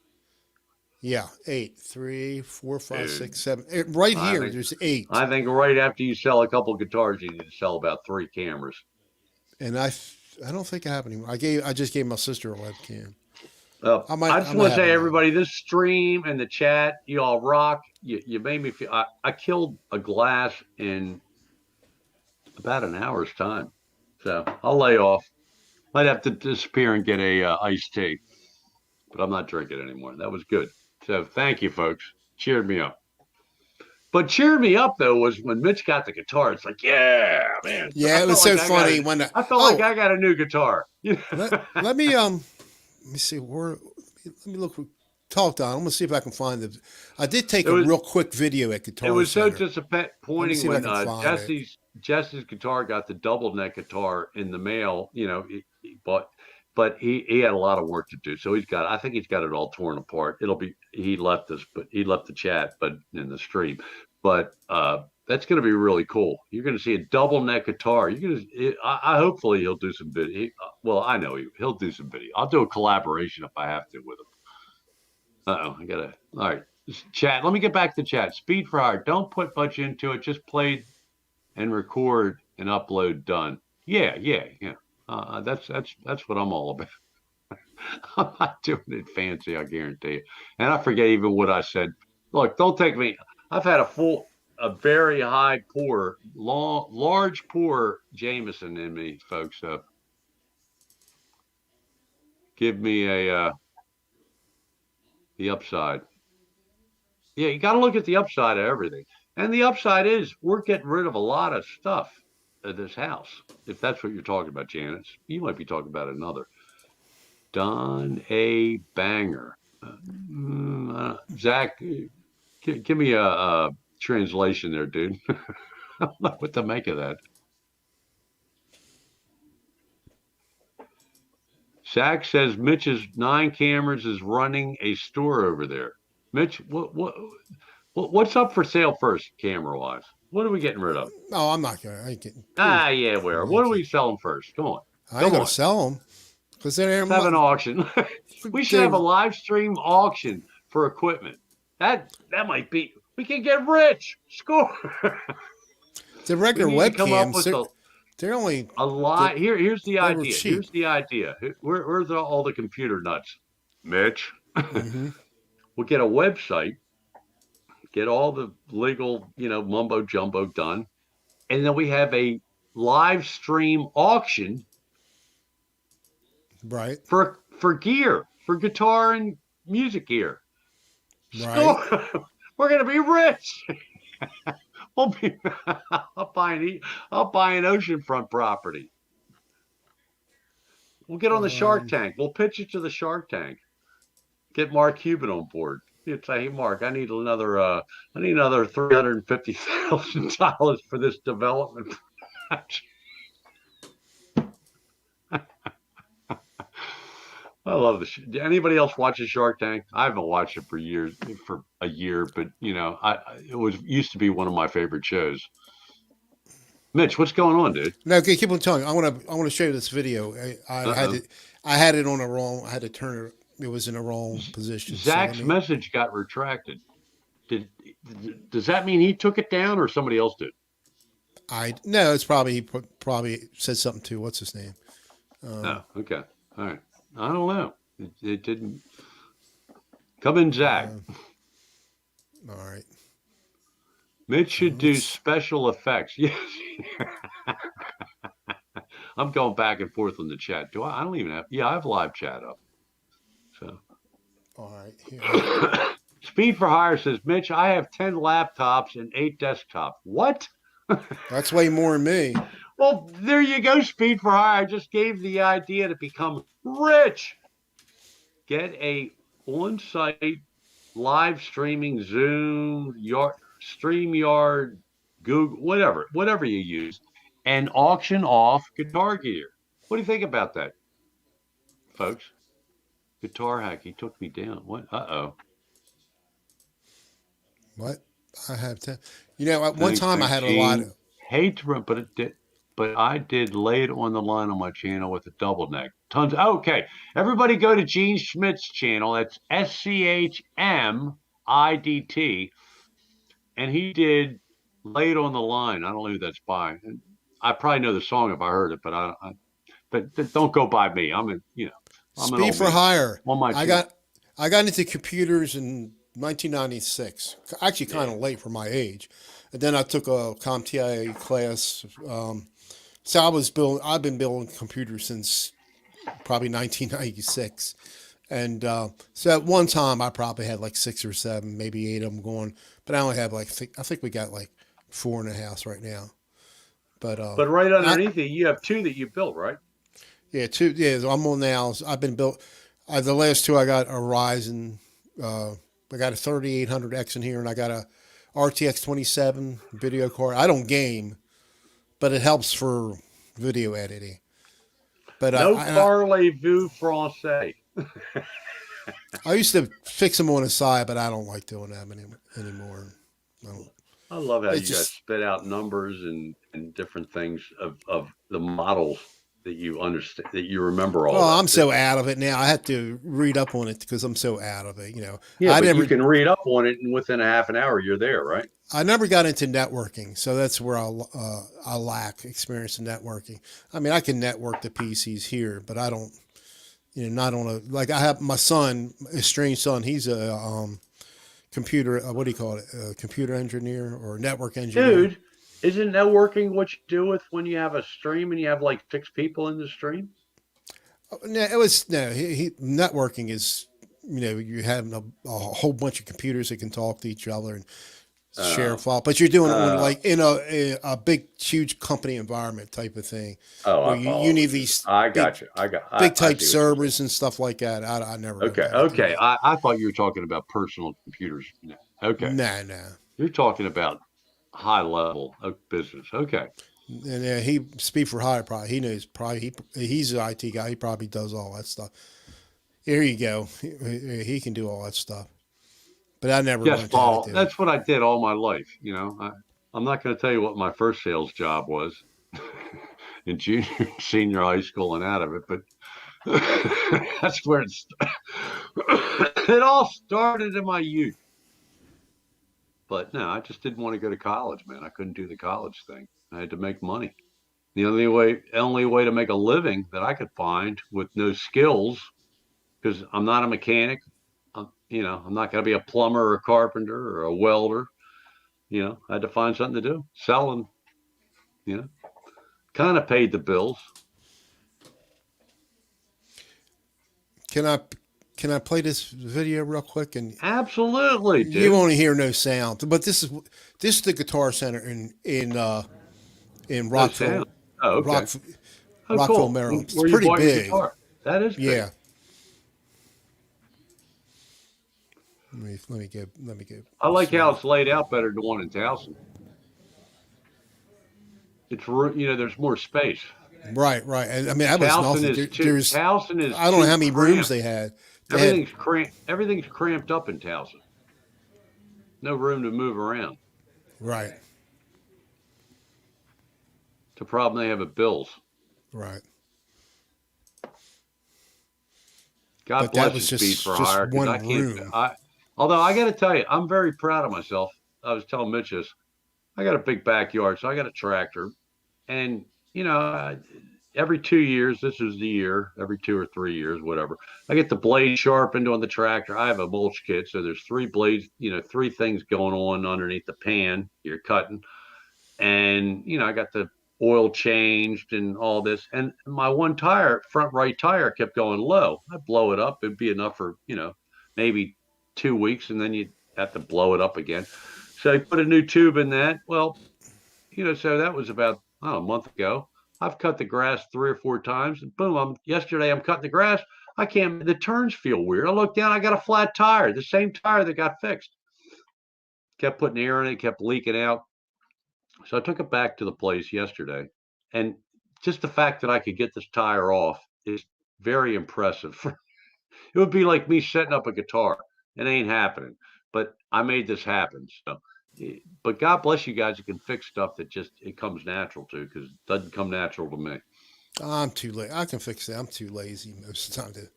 Yeah, 8. 3, 4, 5, Dude, 6, 7. Right I here, think there's 8. I think right after you sell a couple guitars, you need to sell about 3 cameras. And I don't think I have any more. I just gave my sister a webcam. I I just might want to have say, another one. everybody, this stream and the chat, you all rock. You made me feel. I killed a glass in about an hour's time, so I'll lay off. Might have to disappear and get a iced tea, but I'm not drinking anymore. That was good. So thank you, folks. Cheered me up. But cheered me up though was when Mitch got the guitar. It's like, yeah, man. Yeah, it was so funny when I felt like oh, I got a new guitar. let me let me see where let me look talk on. I'm gonna see if I can find the. I did take It a was real quick video at it Guitar was so Center. Let me disappointing see if I when can find it. Jesse's guitar got the double neck guitar in the mail. But he had a lot of work to do. So I think he's got it all torn apart. He left us, but he left the chat, but in the stream. But that's going to be really cool. You're going to see a double neck guitar. I hopefully he'll do some video. Well, I know he'll do some video. I'll do a collaboration if I have to with him. All right. Chat. Let me get back to chat. Speed for hire. Don't put much into it. Just play and record and upload. Done. Yeah. That's what I'm all about. I'm not doing it fancy, I guarantee you. And I forget even what I said. Look, don't take me. I've had a very high pour, large pour Jameson in me, folks. So give me the upside. Yeah, you got to look at the upside of everything. And the upside is we're getting rid of a lot of stuff at this house. If that's what you're talking about, Janice, you might be talking about another. Don A. Banger. Zach, give me a translation there, dude. I don't know what to make of that. Zach says Mitch's 9 cameras is running a store over there. Mitch, what's up for sale first, camera wise? What are we getting rid of? No, I'm not gonna. I ain't getting. Yeah, where? What are we selling first? Come on, I ain't gonna sell them because they're let's have an auction. We should have a live stream auction for equipment. That might be. We can get rich. Score. the regular We need to come up webcams. with They're only a lot. Here's the they were idea. cheap. Here's the idea. Where's all the computer nuts? Mitch. Mm-hmm. We'll get a website, get all the legal, mumbo jumbo done, and then we have a live stream auction Right. for gear, for guitar and music gear. Right. We're gonna be rich. We'll be. I'll buy an oceanfront property. We'll get on the Shark Tank. We'll pitch it to the Shark Tank. Get Mark Cuban on board. You'd say, hey, Mark, I need another $350,000 for this development. I love this. Anybody else watches Shark Tank? I haven't watched it for a year, but it used to be one of my favorite shows. Mitch, what's going on, dude? No, okay, keep on telling. I want to show you this video. I had it on a wrong. I had to turn it. It was in a wrong position. Zach's message got retracted. Does that mean he took it down or somebody else did? No, it's probably he probably said something to what's his name. Okay, all right. I don't know. It didn't come in, Zach. All right. Mitch should do special effects. Yes. I'm going back and forth on the chat. Do I? I don't even have. Yeah, I have live chat up. So. All right. Here. Speed for Hire says, Mitch, I have 10 laptops and 8 desktops. What? That's way more than me. Well, there you go, Speed for Hire. I just gave the idea to become rich. Get a on-site live streaming, Zoom, StreamYard, Google, whatever you use, and auction off guitar gear. What do you think about that, folks? Guitar hack. He took me down. What? Uh-oh. What? I have to. You know, at one Thanks, time I thanks, had a lot. Gene. Hate to run, but it did. But I did lay it on the line on my channel with a double neck. Tons. Okay, everybody, go to Gene Schmidt's channel. That's SCHMIDT, and he did lay it on the line. I don't know who that's by. And I probably know the song if I heard it, but but don't go by me. I'm an Speed old for man. hire. On my I channel. got I got into computers in 1996. Actually, kind Yeah. of late for my age. And then I took a CompTIA class. So I've been building computers since probably 1996. And so at one time, I probably had like six or seven, maybe eight of them going. But I only have like, I think we got like four in the house right now. But But right I, underneath it, you have two that you built, right? yeah, two. Yeah, I'm on now. I've been built. The last two I got a Ryzen. I got a 3800X in here, and I got a RTX 27 video card. I don't game, but it helps for video editing. But No parlez-vous français. I used to fix them on the side, but I don't like doing them anymore. I don't, I love how it's you guys just spit out numbers and different things of the models that you understand, that you remember all well, that. I'm so out of it now. I have to read up on it because I'm so out of it. You know, Yeah, I but you never can read up on it, and within a half an hour, you're there, right? I never got into networking, so that's where I lack experience in networking. I mean, I can network the PCs here, but I don't, you know, not on a like I have my son, estranged son. He's a computer. What do you call it? A computer engineer or network engineer. Dude, isn't networking what you do with when you have a stream and you have like six people in the stream? No, it was no. Networking is, you know, you have a whole bunch of computers that can talk to each other and share a Oh, file, but you're doing it on oh, like in a big, huge company environment type of thing, oh, where I you follow need what you're. these I big, got you. big I type see what you're saying. servers and stuff like that. I never Okay, got into okay. that. I thought you were talking about personal computers. No, okay, Nah, nah. you're talking about high level of business. Okay. And he speak for hire. Probably he knows. Probably he's an IT guy. He probably does all that stuff. Here you go. He can do all that stuff. But I never Yes, learned how to Paul. do it. That's what I did all my life. I'm not going to tell you what my first sales job was in junior, senior high school and out of it, but that's where it all started in my youth. But no, I just didn't want to go to college, man. I couldn't do the college thing. I had to make money. The only way to make a living that I could find with no skills, because I'm not a mechanic. I'm not going to be a plumber or a carpenter or a welder. I had to find something to do. Selling, you know, kind of paid the bills. Can I can I play this video real quick? And Absolutely, you dude. won't hear no sound. But this is the Guitar Center in No sound. Oh, okay. Rock, Oh, Rockville, cool. Maryland. It's Where you pretty bought your big. guitar? That is big. Yeah. Let me go. I like how Slow. it's laid out better than the one in Towson. There's more space. Right, right. And I mean, that was Towson nothing. is too. There's Towson is I don't know too how many rooms cramped. they had. They had Everything's cramped. Everything's cramped up in Towson. No room to move around. right, It's a problem they have at Bill's. right. God But that bless was you, Speed for just Hire, because I one can't. room. Although I got to tell you, I'm very proud of myself. I was telling Mitch this. I got a big backyard, so I got a tractor, and every 2 years, this is the year, every 2 or 3 years, whatever, I get the blade sharpened on the tractor. I have a mulch kit, so there's three blades, three things going on underneath the pan you're cutting, and I got the oil changed and all this, and my one tire, front right tire, kept going low. I blow it up, it'd be enough for maybe 2 weeks, and then you'd have to blow it up again. So I put a new tube in that. Well, so that was about, I don't know, a month ago. I've cut the grass 3 or 4 times, and boom, yesterday I'm cutting the grass. I can't. The turns feel weird. I look down. I got a flat tire. The same tire that got fixed. Kept putting air in it. Kept leaking out. So I took it back to the place yesterday, and just the fact that I could get this tire off is very impressive. It would be like me setting up a guitar. It ain't happening, but I made this happen. So, but God bless you guys. You can fix stuff that just it comes natural to, because it doesn't come natural to me. I'm too late. I can fix that. I'm too lazy most of the time to.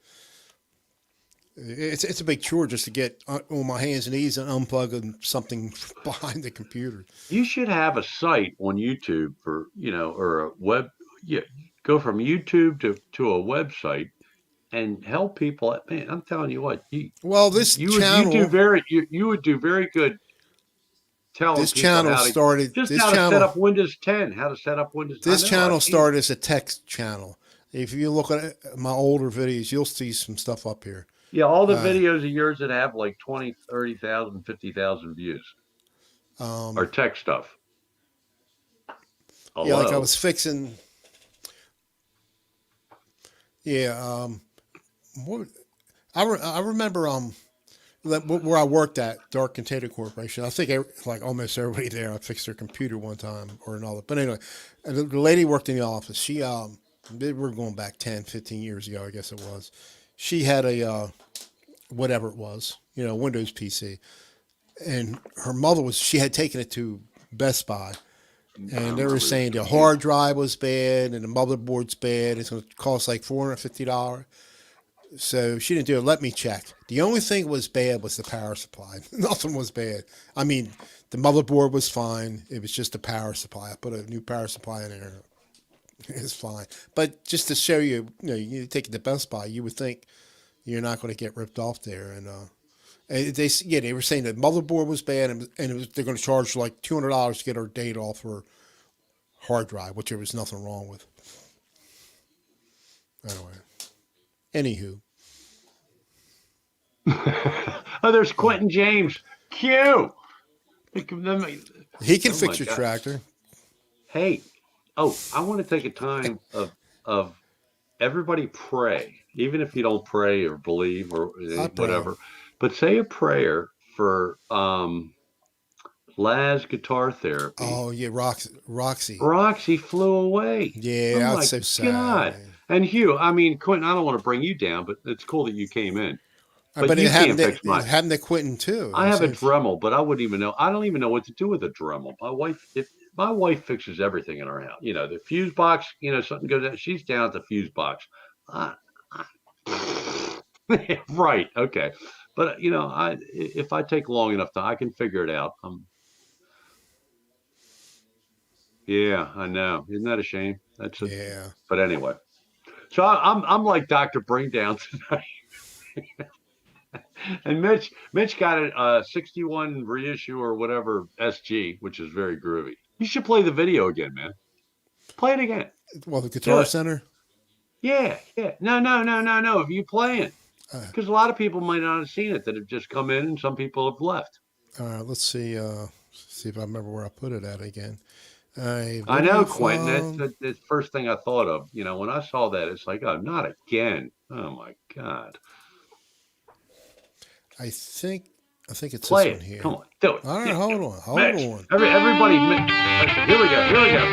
It's a big chore just to get on my hands and knees and unplug something behind the computer. You should have a site on YouTube for, or a web. Yeah, go from YouTube to a website and help people. Man, I'm telling you what, Well, this you do channel, very you would do very good telling this people channel started. This how to set channel, up Windows 10, how to set up Windows. I this know I've channel seen it. started as a text channel. If you look at my older videos, you'll see some stuff up here. Yeah, all the videos of yours that have like 20, 30,000, 50,000 views are Um, tech stuff. yeah, like I Hello. was fixing. Yeah, what, I remember where I worked at Dark Container Corporation. I think like almost everybody there, I fixed their computer one time or another. But anyway, the lady worked in the office. We're going back 10, 15 years ago, I guess it was. She had a whatever it was, Windows PC, and her mother she had taken it to Best Buy, and they were saying the hard drive was bad and the motherboard's bad. It's going to cost like $450. So she didn't do it. Let me check. The only thing that was bad was the power supply. Nothing was bad. I mean, the motherboard was fine. It was just the power supply. I put a new power supply in there. It's fine. But just to show you, you take it to Best Buy, you would think you're not going to get ripped off there. And they were saying the motherboard was bad, and they're going to charge like $200 to get her data off her hard drive, which there was nothing wrong with. Anyway, anywho. Oh, there's Quentin James. Q. He can Oh fix my your God. tractor. Hey, I want to take a time of everybody pray, even if you don't pray or believe or I pray. whatever, but say a prayer for Laz guitar therapy. Oh yeah, Roxy. Roxy flew away. Oh Yeah, that's my so sad, God. man. And Hugh, I mean, Quentin, I don't want to bring you down, but it's cool that you came in. But But you can't fix it my. happened to Quentin too. I have a Dremel, but I wouldn't even know. I don't even know what to do with a Dremel. My wife fixes everything in our house. The fuse box. Something goes out. She's down at the fuse box. I, right. Okay. But if I take long enough, I can figure it out. Yeah, I know. Isn't that a shame? Yeah. But anyway. So I'm like Dr. Bringdown tonight. And Mitch got a 61 reissue or whatever SG, which is very groovy. You should play the video again, man. Play it again. Well, the Do Guitar it. Center. Yeah, yeah. No. If you playing, Uh, because a lot of people might not have seen it that have just come in, and some people have left. all right, let's see. See if I remember where I put it at again. I know, Video Quentin. That's from. the first thing I thought of. When I saw that, it's like, oh, not again. Oh my God. I think it's this Play one it. Come here. on, do it. All right, Yeah, hold on, hold Mitch. on. Everybody. Here we go. Here we go.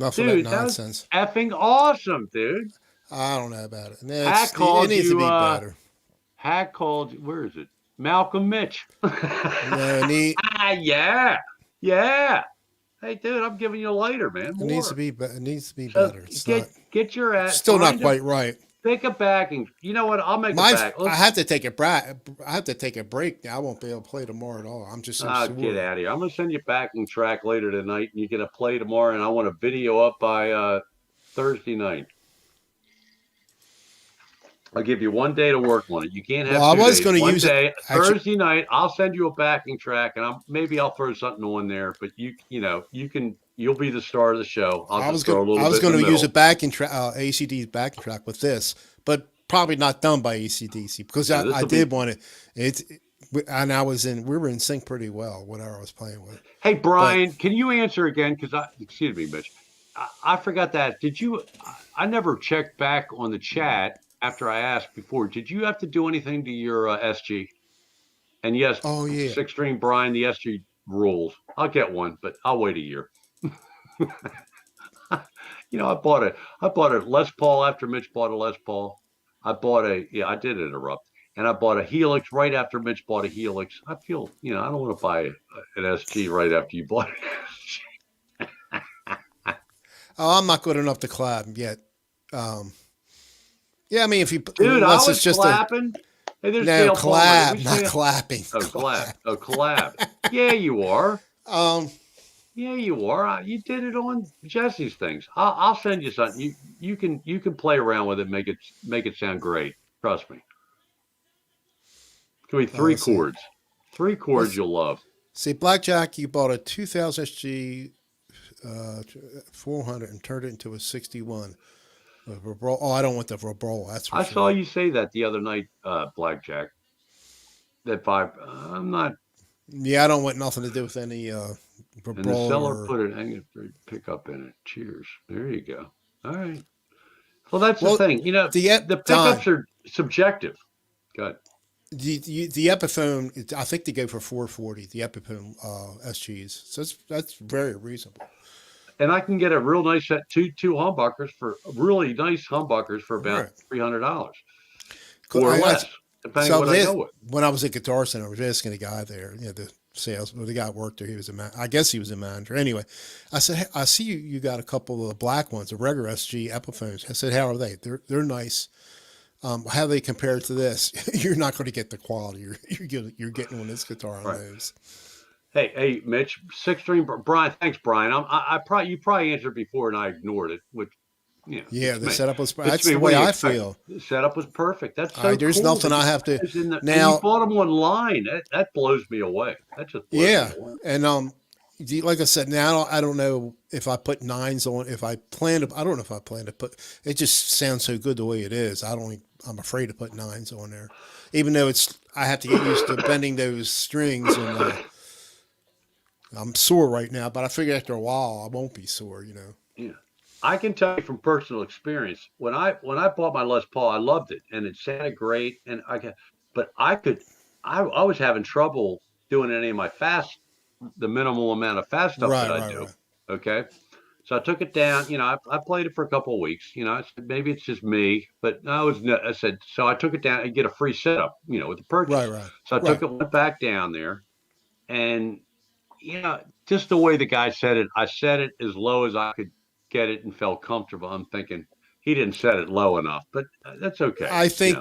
Enough of that Dude, that was nonsense. effing awesome, dude. I don't know about it. Hack It called needs to you, be better. Hack called, where is it? Malcolm Mitch. No, Yeah. Yeah. Hey, dude, I'm giving you a lighter, man. it needs to More. be. It needs to be So better. It's not. get your It's at still not find a quite right. pick a backing. You know what? I'll make a My, back. I Let's have to take a I have to take a break now. I won't be able to play tomorrow at all. I'm just so get sore. out of here. I'm gonna send you a backing track later tonight, and you get a play tomorrow. And I want a video up by Thursday night. I'll give you 1 day to work on it. You can't Well, have I two was days. going to One use it. day, Actually, Thursday night, I'll send you a backing track, and maybe I'll throw something on there. But you'll be the star of the show. I'll just throw a I little was bit in going the to use a middle. backing track, ACD's backing track with this, but probably not done by ACDC because Yeah, this I will be. did want it. And we were in sync pretty well, whatever I was playing with. Hey, But Brian, can you answer again? Excuse me, Mitch. I forgot that. Did you? I never checked back on the chat after I asked before. Did you have to do anything to your SG? And yes, oh yeah, six string Brian, the SG rules. I'll get one, but I'll wait a year. I bought a Les Paul after Mitch bought a Les Paul. I did interrupt. And I bought a Helix right after Mitch bought a Helix. I feel, I don't want to buy an SG right after you bought it. oh, I'm not good enough to collab yet. Um, yeah, I mean, if you Dude, I unless was it's just a clapping. Hey, there's no Dale Palmer. Did we collab, not say clapping. Oh, collab. Oh, collab. Yeah, you are. Um, Yeah, you are. You did it on Jesse's things. I'll send you something. You can play around with it, make it sound great. Trust me. It's gonna be three let's see. chords. Three chords Let's you'll love. see. Blackjack, you bought a 2000 SG 400 and turned it into a 61. Oh, I don't want the Verbrola. That's for I saw sure. you say that the other night, Blackjack. That vibe. I'm not. Yeah, I don't want nothing to do with any And the Verbrola seller or. put an angle pickup in it. Cheers. There you go. All right. Well, that's the Well, thing. The Don, pickups are subjective. Good. the Epiphone, I think they go for 440. The Epiphone SGs, so that's very reasonable. And I can get a real nice set two humbuckers for really nice humbuckers for about Right. $300 Cool. or less, depending on what I go with. When I was at Guitar Center, I was asking a guy there, the sales, the guy worked there. He was I guess he was a manager. Anyway, I said, hey, I see you got a couple of the black ones, the regular SG Epiphones. I said, how are they? They're nice. How do they compare to this? You're not going to get the quality you're getting on this guitar on Right. those. Hey, Mitch, six string Brian. Thanks, Brian. You probably answered before and I ignored it, which Yeah, it's the me. setup was. It's That's me. the What way do you I expect? feel. The setup was perfect. That's so There's cool. nothing I have to And you now. bought them online. That blows me away. That just blows Yeah, me away. and like I said, now I don't know if I put nines on. If I plan to, I don't know if I plan to put. It just sounds so good the way it is. I'm afraid to put nines on there, even though I have to get used to bending those strings, and I'm sore right now. But I figure after a while I won't be sore. Yeah. I can tell you from personal experience, when I bought my Les Paul, I loved it and it sounded great. But I was having trouble doing any of my the minimal amount of fast stuff that Right, I right, do. right. Okay. So I took it down, I played it for a couple of weeks, I said, maybe it's just me, but I said, so I took it down and get a free setup, with the purchase. Right, right, So I right. went back down there and, just the way the guy said it, I set it as low as I could get it and felt comfortable. I'm thinking he didn't set it low enough, but that's okay. I think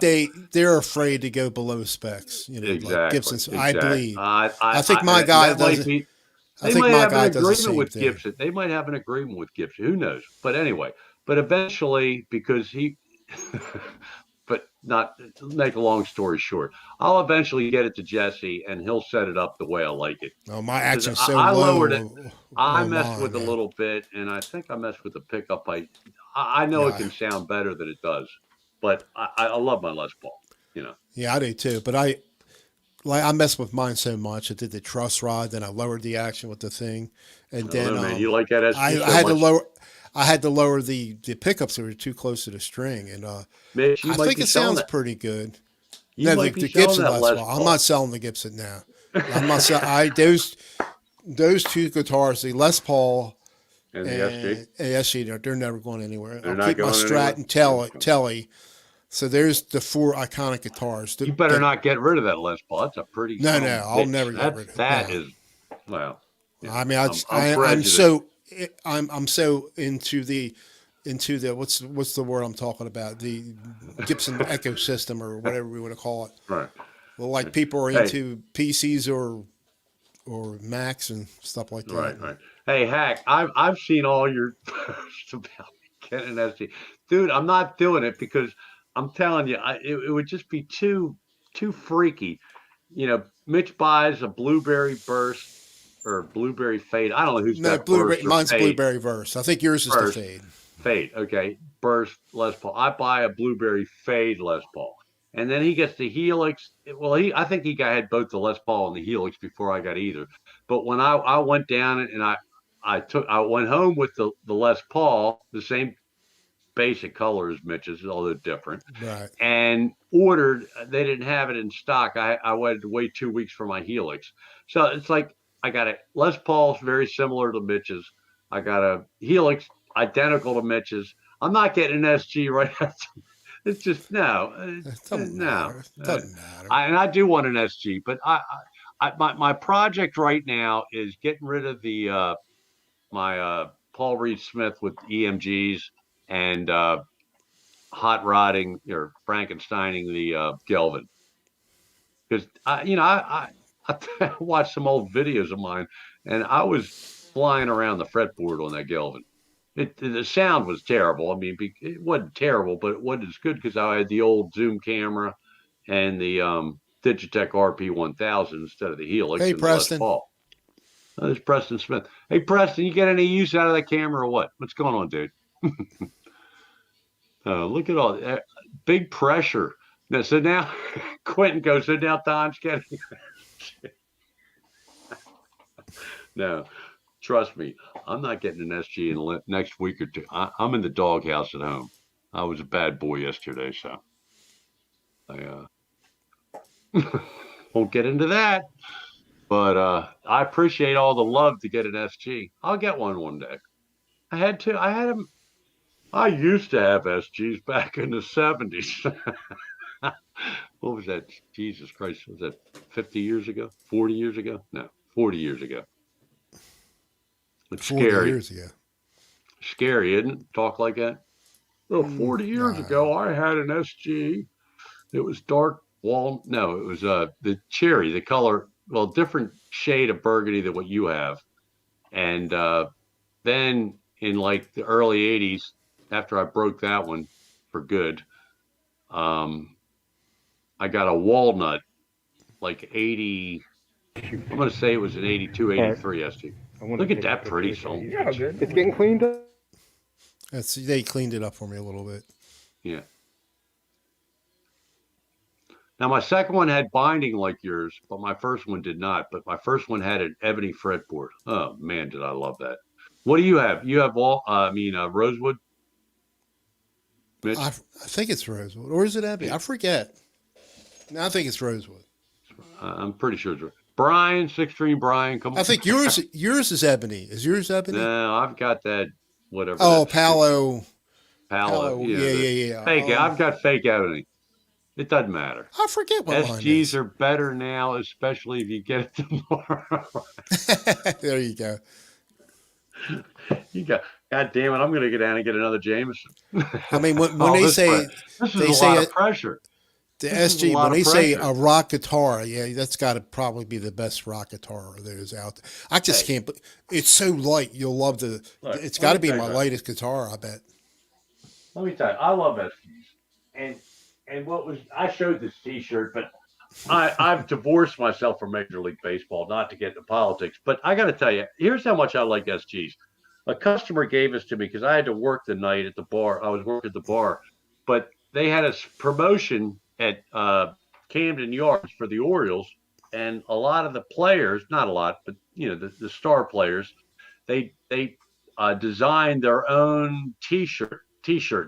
they're afraid to go below specs. Like Gibson's. Exactly. I believe. I think my guy doesn't. I They think might my have guy an does the agreement same with thing. Gibson. They might have an agreement with Gibson. Who knows? But anyway, but eventually, because but not make a long story short, I'll eventually get it to Jesse and he'll set it up the way I like it. Oh, my Because action's so I low. lowered it. I on messed mine, with a man. little bit, and I think I messed with the pickup. I know it Yeah, can sound better than it does, but I love my Les Paul. yeah, I do too. But I messed with mine so much. I did the truss rod, then I lowered the action with the thing, and I then don't know, man. You like that SG I so had to much, lower. I had to lower the pickups that were too close to the string, and Mitch. You I might think be it selling sounds that. pretty good. You No, might be the selling Gibson that Les Les Paul. I'm Paul. not selling the Gibson now. I'm not selling. Those two guitars, the Les Paul And the SG, and SG, they're never going anywhere. they're I'll not keep my going anywhere. Strat and Telly. So there's the 4 iconic guitars. You better not get rid of that Les Paul. That's a pretty No, son no, of a I'll bitch. never get rid of it. That No. is, well, you I know, mean, I'm I'm prejudiced. so into the what's the word I'm talking about, the Gibson ecosystem or whatever we want to call it. Right. Well, like people are Hey, into PCs or Macs and stuff like that. right. Hey, Hack, I've seen all your posts about getting an SG. Dude, I'm not doing it because I'm telling you, it would just be too freaky. You know, Mitch buys a blueberry burst or blueberry fade. I don't know who's No, got blueberry. burst or Mine's fade. blueberry verse. I think yours is the Burst, fade. fade. Okay, burst Les Paul. I buy a blueberry fade Les Paul, and then he gets the Helix. Well, I think he had both the Les Paul and the Helix before I got either. But when I went down and I went home with the Les Paul, the same basic color as Mitch's, although different, Right. and ordered. They didn't have it in stock. I waited to wait 2 weeks for my Helix. So it's like I got a Les Paul's very similar to Mitch's. I got a Helix identical to Mitch's. I'm not getting an SG right after. It's just no, It doesn't no. matter. It doesn't matter. And I do want an SG, but my project right now is getting rid of the my Paul Reed Smith with EMGs and hot rodding or Frankensteining the Gelvin, because I watched some old videos of mine and I was flying around the fretboard on that Gelvin. The sound was terrible. I mean, it wasn't terrible, but it wasn't as good because I had the old zoom camera and the Digitech RP1000 instead of the Helix Hey, and the Les Preston. Paul. Oh, there's Preston Smith. Hey, Preston, you get any use out of that camera or what? What's going on, dude? Look at all that big pressure. Now, so now Quentin goes, so now Tom's getting. No, trust me, I'm not getting an SG in the next week or two. I'm in the doghouse at home. I was a bad boy yesterday, so I won't get into that. But I appreciate all the love to get an SG. I'll get one day. I had to. I had them. I used to have SGs back in the 70s. What was that? Jesus Christ. Was that 50 years ago? 40 years ago? No, 40 years ago. It's 40 scary. years ago. Scary, isn't it? Talk like that. Well, 40 years ago, I had an SG. It was dark wall. No, it was the cherry, the color, well, different shade of burgundy than what you have. And then in like the early 80s, after I broke that one for good, I got a walnut, like 80. I'm going to say it was an 82, 83 SG. Look at that pretty song. Yeah, good. It's getting cleaned up. They cleaned it up for me a little bit. Yeah. Now, my second one had binding like yours, but my first one did not. But my first one had an ebony fretboard. Oh, man, did I love that. What do you have? You have rosewood? Mitch? I think it's rosewood. Or is it ebony? I forget. No, I think it's rosewood. I'm pretty sure it's Brian, Six String Brian. Come on. I think yours is ebony. Is yours ebony? No, I've got that, whatever. Oh, Palo. Yeah. Yeah. Fake. I've got fake ebony. It doesn't matter. I forget what mine SGs is. are better now, especially if you get it tomorrow. There you go. God damn it! I'm going to get down and get another Jameson. I mean, when they say this is a lot of pressure. The SG, when they say a rock guitar, yeah, that's got to probably be the best rock guitar there's out there. I just can't. It's so light. You'll love the. Look, it's got to be my lightest guitar, I bet. Let me tell you, I love SGs, and what was I showed this T-shirt, but I've divorced myself from Major League Baseball, not to get into politics, but I got to tell you, here's how much I like SGs. A customer gave this to me because I had to work the night at the bar. I was working at the bar, but they had a promotion at Camden Yards for the Orioles, and a lot of the players, not a lot, but the star players, they designed their own t-shirt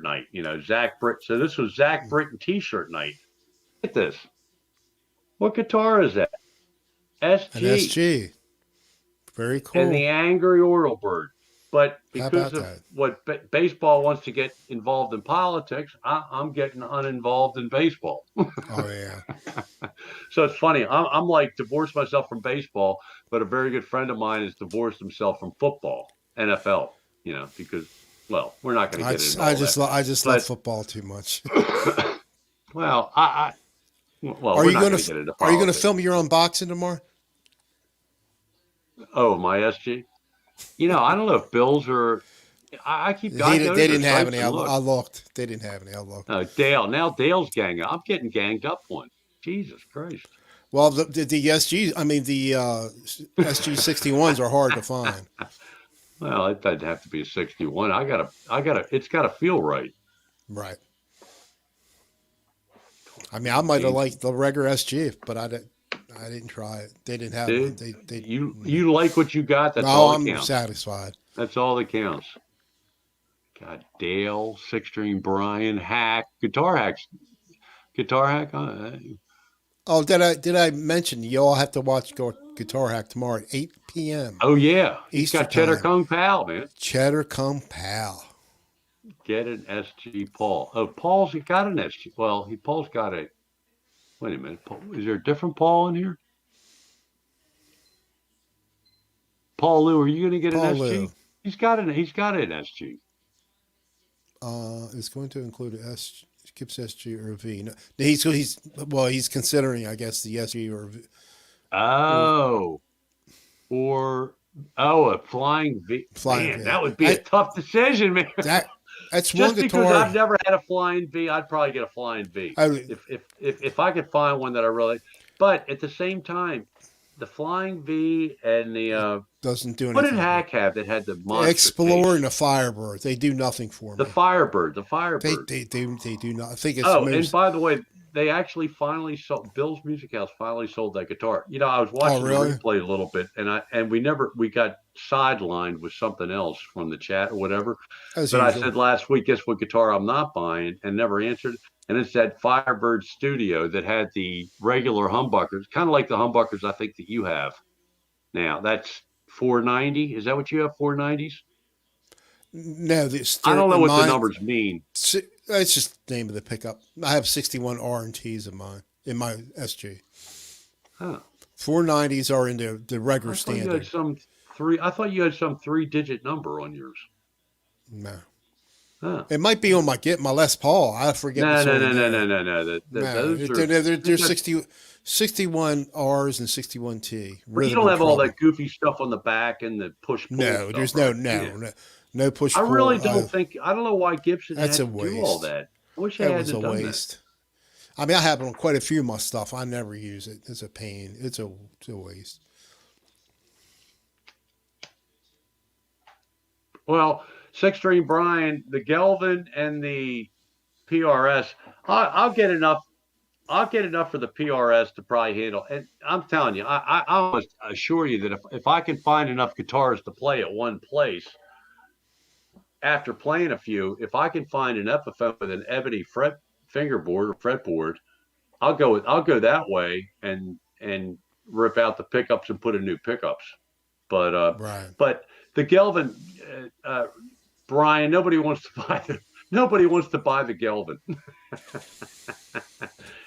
night. Zach Britt. So this was Zach Britton t-shirt night. Look at this. What guitar is that? SG. An SG. Very cool. And the Angry Oriole Bird. But How because about of that? what baseball wants to get involved in politics, I'm getting uninvolved in baseball. Oh yeah. So it's funny. I'm like divorced myself from baseball, but a very good friend of mine has divorced himself from football, NFL. Because we're not going to get into all that. I just love But football too much. well, well, Are we're you not gonna going to get into Are you gonna politics. film your unboxing tomorrow? Oh, my SG. I don't know if Bills are. I go to They their didn't have sites any. and look. I looked. They didn't have any. I looked. Dale. Now Dale's ganged up. I'm getting ganged up on. Jesus Christ. Well, the SG. I mean the SG 61s are hard to find. Well, it doesn't have to be a 61. It's gotta feel right. Right. I mean, I might have Games. liked the regular SG, but I didn't try it. They didn't have one. Dude, They. you like what you got. That's No, all that I'm counts. satisfied. That's all that counts. God, Dale, Six String Brian, Hack, Guitar Hack. Oh, did I mention you all have to watch Guitar Hack tomorrow at 8 p.m. Oh yeah, he's Easter got Cheddar time? Kung Pal, man. Cheddar come pal. Get an SG Paul. Oh, Paul's got an SG. Well, Paul's got a. Wait a minute. Paul, is there a different Paul in here? Paul Lou, are you going to get an Paul Lou SG? He's got an SG. is going to include a S. Skips SG or V. No, he's considering, I guess, the SG or or Oh, or a flying V. flying Man, V. that would be a tough decision, man. That that's one Just because guitar. I've never had a flying V, I'd probably get a flying V I if I could find one that I really. But at the same time, the flying V and the it doesn't do what did anything for me. Hack have that had the The monstrous Explorer bass? and the Firebird, they do nothing for The me. Firebird, the Firebird. They do not. I think it's Oh, and most. by the way, they actually finally sold Bill's Music House finally sold that guitar. I was Oh, watching the really? replay a little bit, and we got sidelined with something else from the chat or whatever. As But I usual. said last week, guess what guitar I'm not buying, and never answered. And it's that Firebird Studio that had the regular humbuckers, kind of like the humbuckers I think that you have now. That's 490. Is that what you have? 490s? No, this I don't know in what the mine. numbers mean. It's just the name of the pickup. I have 61 R and T's in mine in my SG. Huh. 490s are in the regular I thought you had standard. some three. I thought you had some three-digit number on yours. No, Huh. it might be on my Les Paul. I forget No, what's no, on no, no, no, there. no, no. No, Those are. they're 61 R's and 61 T But you rhythm don't and have all treble. that goofy stuff on the back and the push-pull No, stuff, there's right? Yeah. no push I really pull. don't think. I don't know why Gibson That's had a to do all waste. that. I wish they That was a hadn't done that. waste. I mean, I have it on quite a few of my stuff. I never use it. It's a pain. It's a waste. Well, Six String Brian, the Gelvin and the PRS. I'll get enough. I'll get enough for the PRS to probably handle. And I'm telling you, I almost assure you that if I can find enough guitars to play at one place, after playing a few, if I can find an Epiphone with an ebony fingerboard or fretboard, I'll go that way and rip out the pickups and put in new pickups. But Right. but the Gelvin, Brian, nobody wants to buy the Gelvin.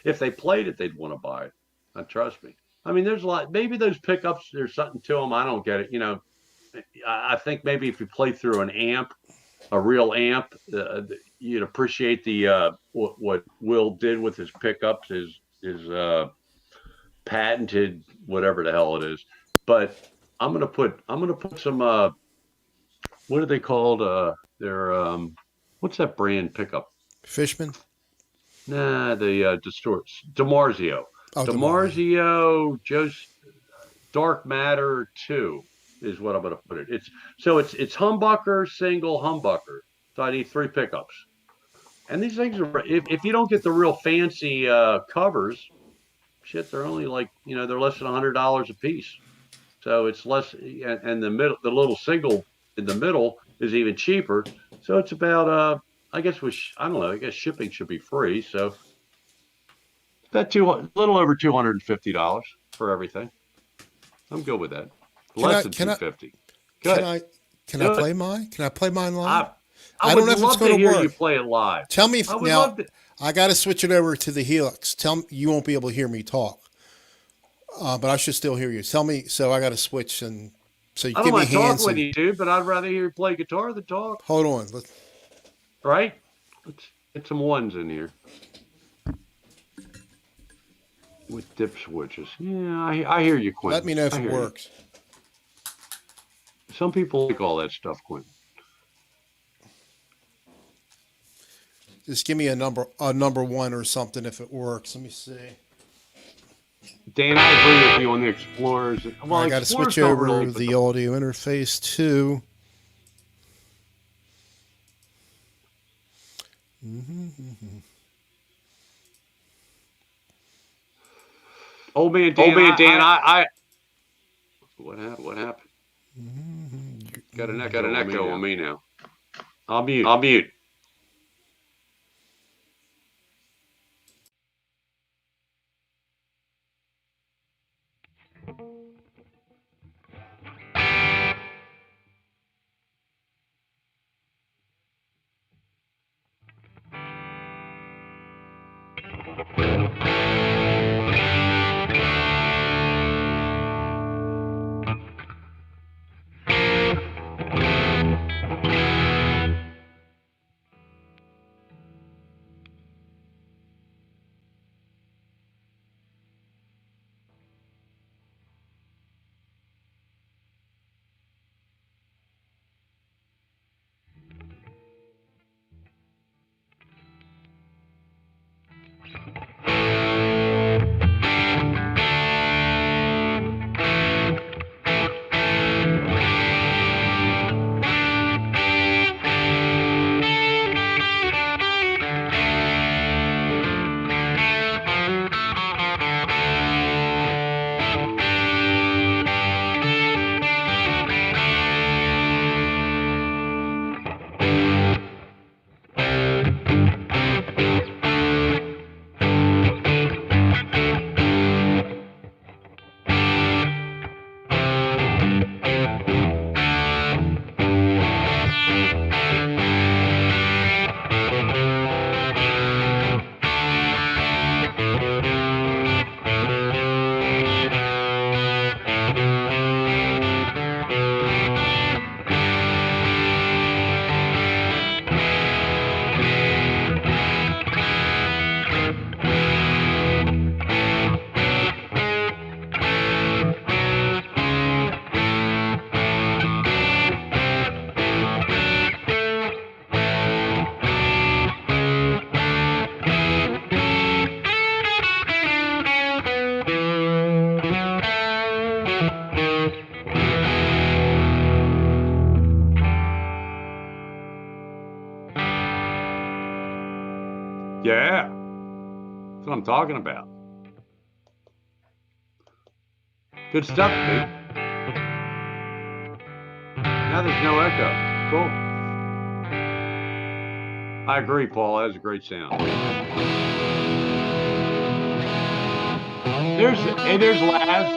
If they played it, they'd want to buy it. Trust me. I mean, there's a lot. Maybe those pickups, there's something to them. I don't get it. I think maybe if you play through an amp, a real amp, you'd appreciate the what Will did with his pickups, his patented whatever the hell it is. But I'm gonna put some what are they called? They're what's that brand pickup? Fishman. Nah, the distorts DiMarzio. Oh, tomorrow. DiMarzio just Dark Matter 2 is what I'm going to put it. It's humbucker, single humbucker. So I need three pickups. And these things are if you don't get the real fancy covers, shit, they're only like they're less than $100 a piece. So it's less, and the little single in the middle is even cheaper. So it's about I guess I don't know. I guess shipping should be free. So that a little over $250 for everything. I'm good with that. Can Less I than can I 250. can Good. I Can I Do it. play mine? Can I play mine live? I I would don't know if it's love to going to hear you work. play it live. Tell me if I would now. love to. I got to switch it over to the Helix. Tell me you won't be able to hear me talk, but I should still hear you. Tell me. So I got to switch and so you I don't give me mind talking hands with and you, dude, but I'd rather hear you play guitar than talk. hold on. Let's, Right? Let's get some ones in here with dip switches. Yeah, I hear you, let Quentin. me know if I it hear you. works. Some people like all that stuff, Quentin. Just give me a number one or something if it works. Let me see. Dan, I agree with you on the Explorers. Well, I got to switch Explorers don't really, over but the audio interface to. old man Old Dan, man Dan, I what happened? What happened? Got an got echo an on me echo now. on me now. I'll mute. I'll mute. Yeah, that's what I'm talking about. Good stuff, dude. Now there's no echo. Cool. I agree, Paul. That was a great sound. There's Laz.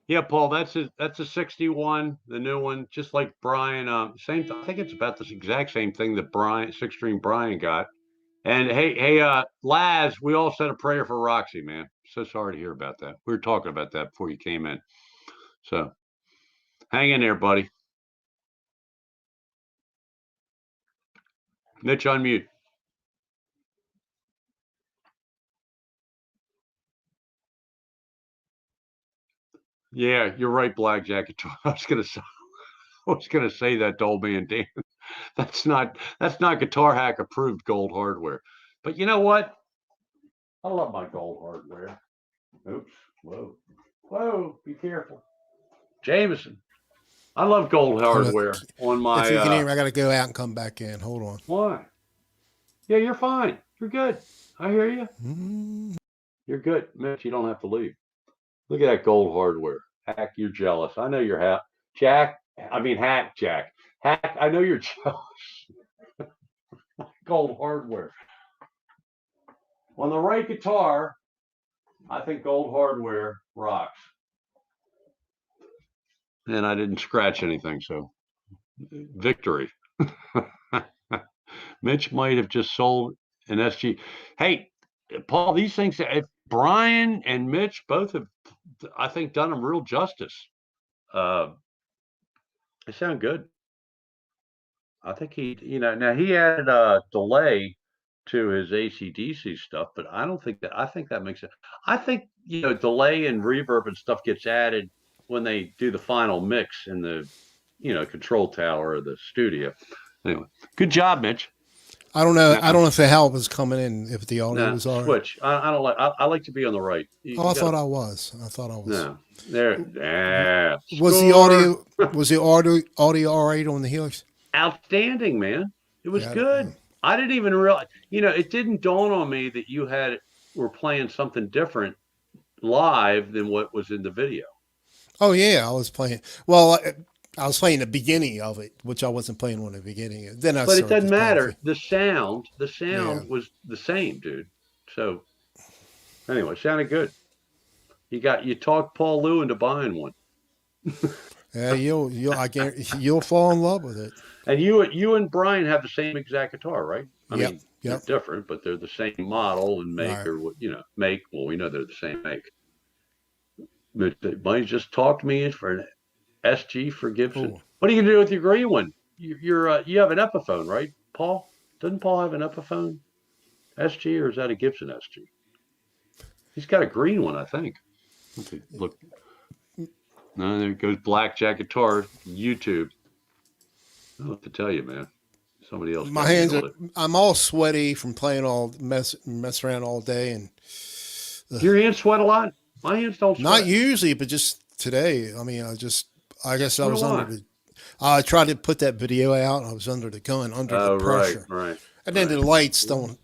Yeah, Paul, that's a 61, the new one, just like Brian. Same. I think it's about the exact same thing that Brian, Six String Brian got. And hey, Laz, we all said a prayer for Roxy, man. So sorry to hear about that. We were talking about that before you came in. So hang in there, buddy. Mitch, unmute. Yeah, you're right, Black Jacket. I was gonna say. was going to say that to old man Dan. That's not Guitar Hack approved gold hardware. But you know what? I love my gold hardware. Oops. Whoa. Whoa. Be careful. Jameson. I love gold hardware on If you can my hear me, I got to go out and come back in. Hold on. why? Yeah, you're fine. You're good. I hear you. Mm. You're good. Mitch, you don't have to leave. Look at that gold hardware. Hack, you're jealous. I know you're hack. Jack. Hack, I know you're jealous. Gold hardware. On the right guitar, I think gold hardware rocks. And I didn't scratch anything, so victory. Mitch might have just sold an SG. Hey, Paul, these things, if Brian and Mitch both have, I think, done them real justice. They sound good. I think now he added a delay to his AC/DC stuff, but I think that makes it. I think, delay and reverb and stuff gets added when they do the final mix in the, control tower of the studio. Anyway, good job, Mitch. I don't know. I don't know if the help is coming in, if the audio was all right. Switch. I don't like. I like to be on the right. I thought I was. No, there. Yeah. Was the audio? Was the audio all right on the Helix? Outstanding, man. It was good. I didn't even realize. It didn't dawn on me that you were playing something different live than what was in the video. Oh yeah, I was playing. Well, I was playing the beginning of it, which I wasn't playing on the beginning. Then but it doesn't matter. The sound was the same, dude. So anyway, sounded good. You talked Paul Lou into buying one. Yeah, you'll fall in love with it. And you and Brian have the same exact guitar, right? I mean, they're Yep. different, but they're the same model and make, right. or make. Well, we know they're the same make. But Brian just talked me in for an SG for Gibson. Ooh. What are you gonna do with your green one? You have an Epiphone, right, Paul? Doesn't Paul have an Epiphone SG, or is that a Gibson SG? He's got a green one, I think. Look. No, there goes Blackjack Guitar, YouTube. I don't know what to tell you, man. Somebody else. My hands are. I'm all sweaty from playing mess around all day, and your hands sweat a lot. My hands don't sweat. Not usually, but just today. I mean, I guess I was under the. I tried to put that video out. I was under the gun, under the pressure. Right. And then the lights don't,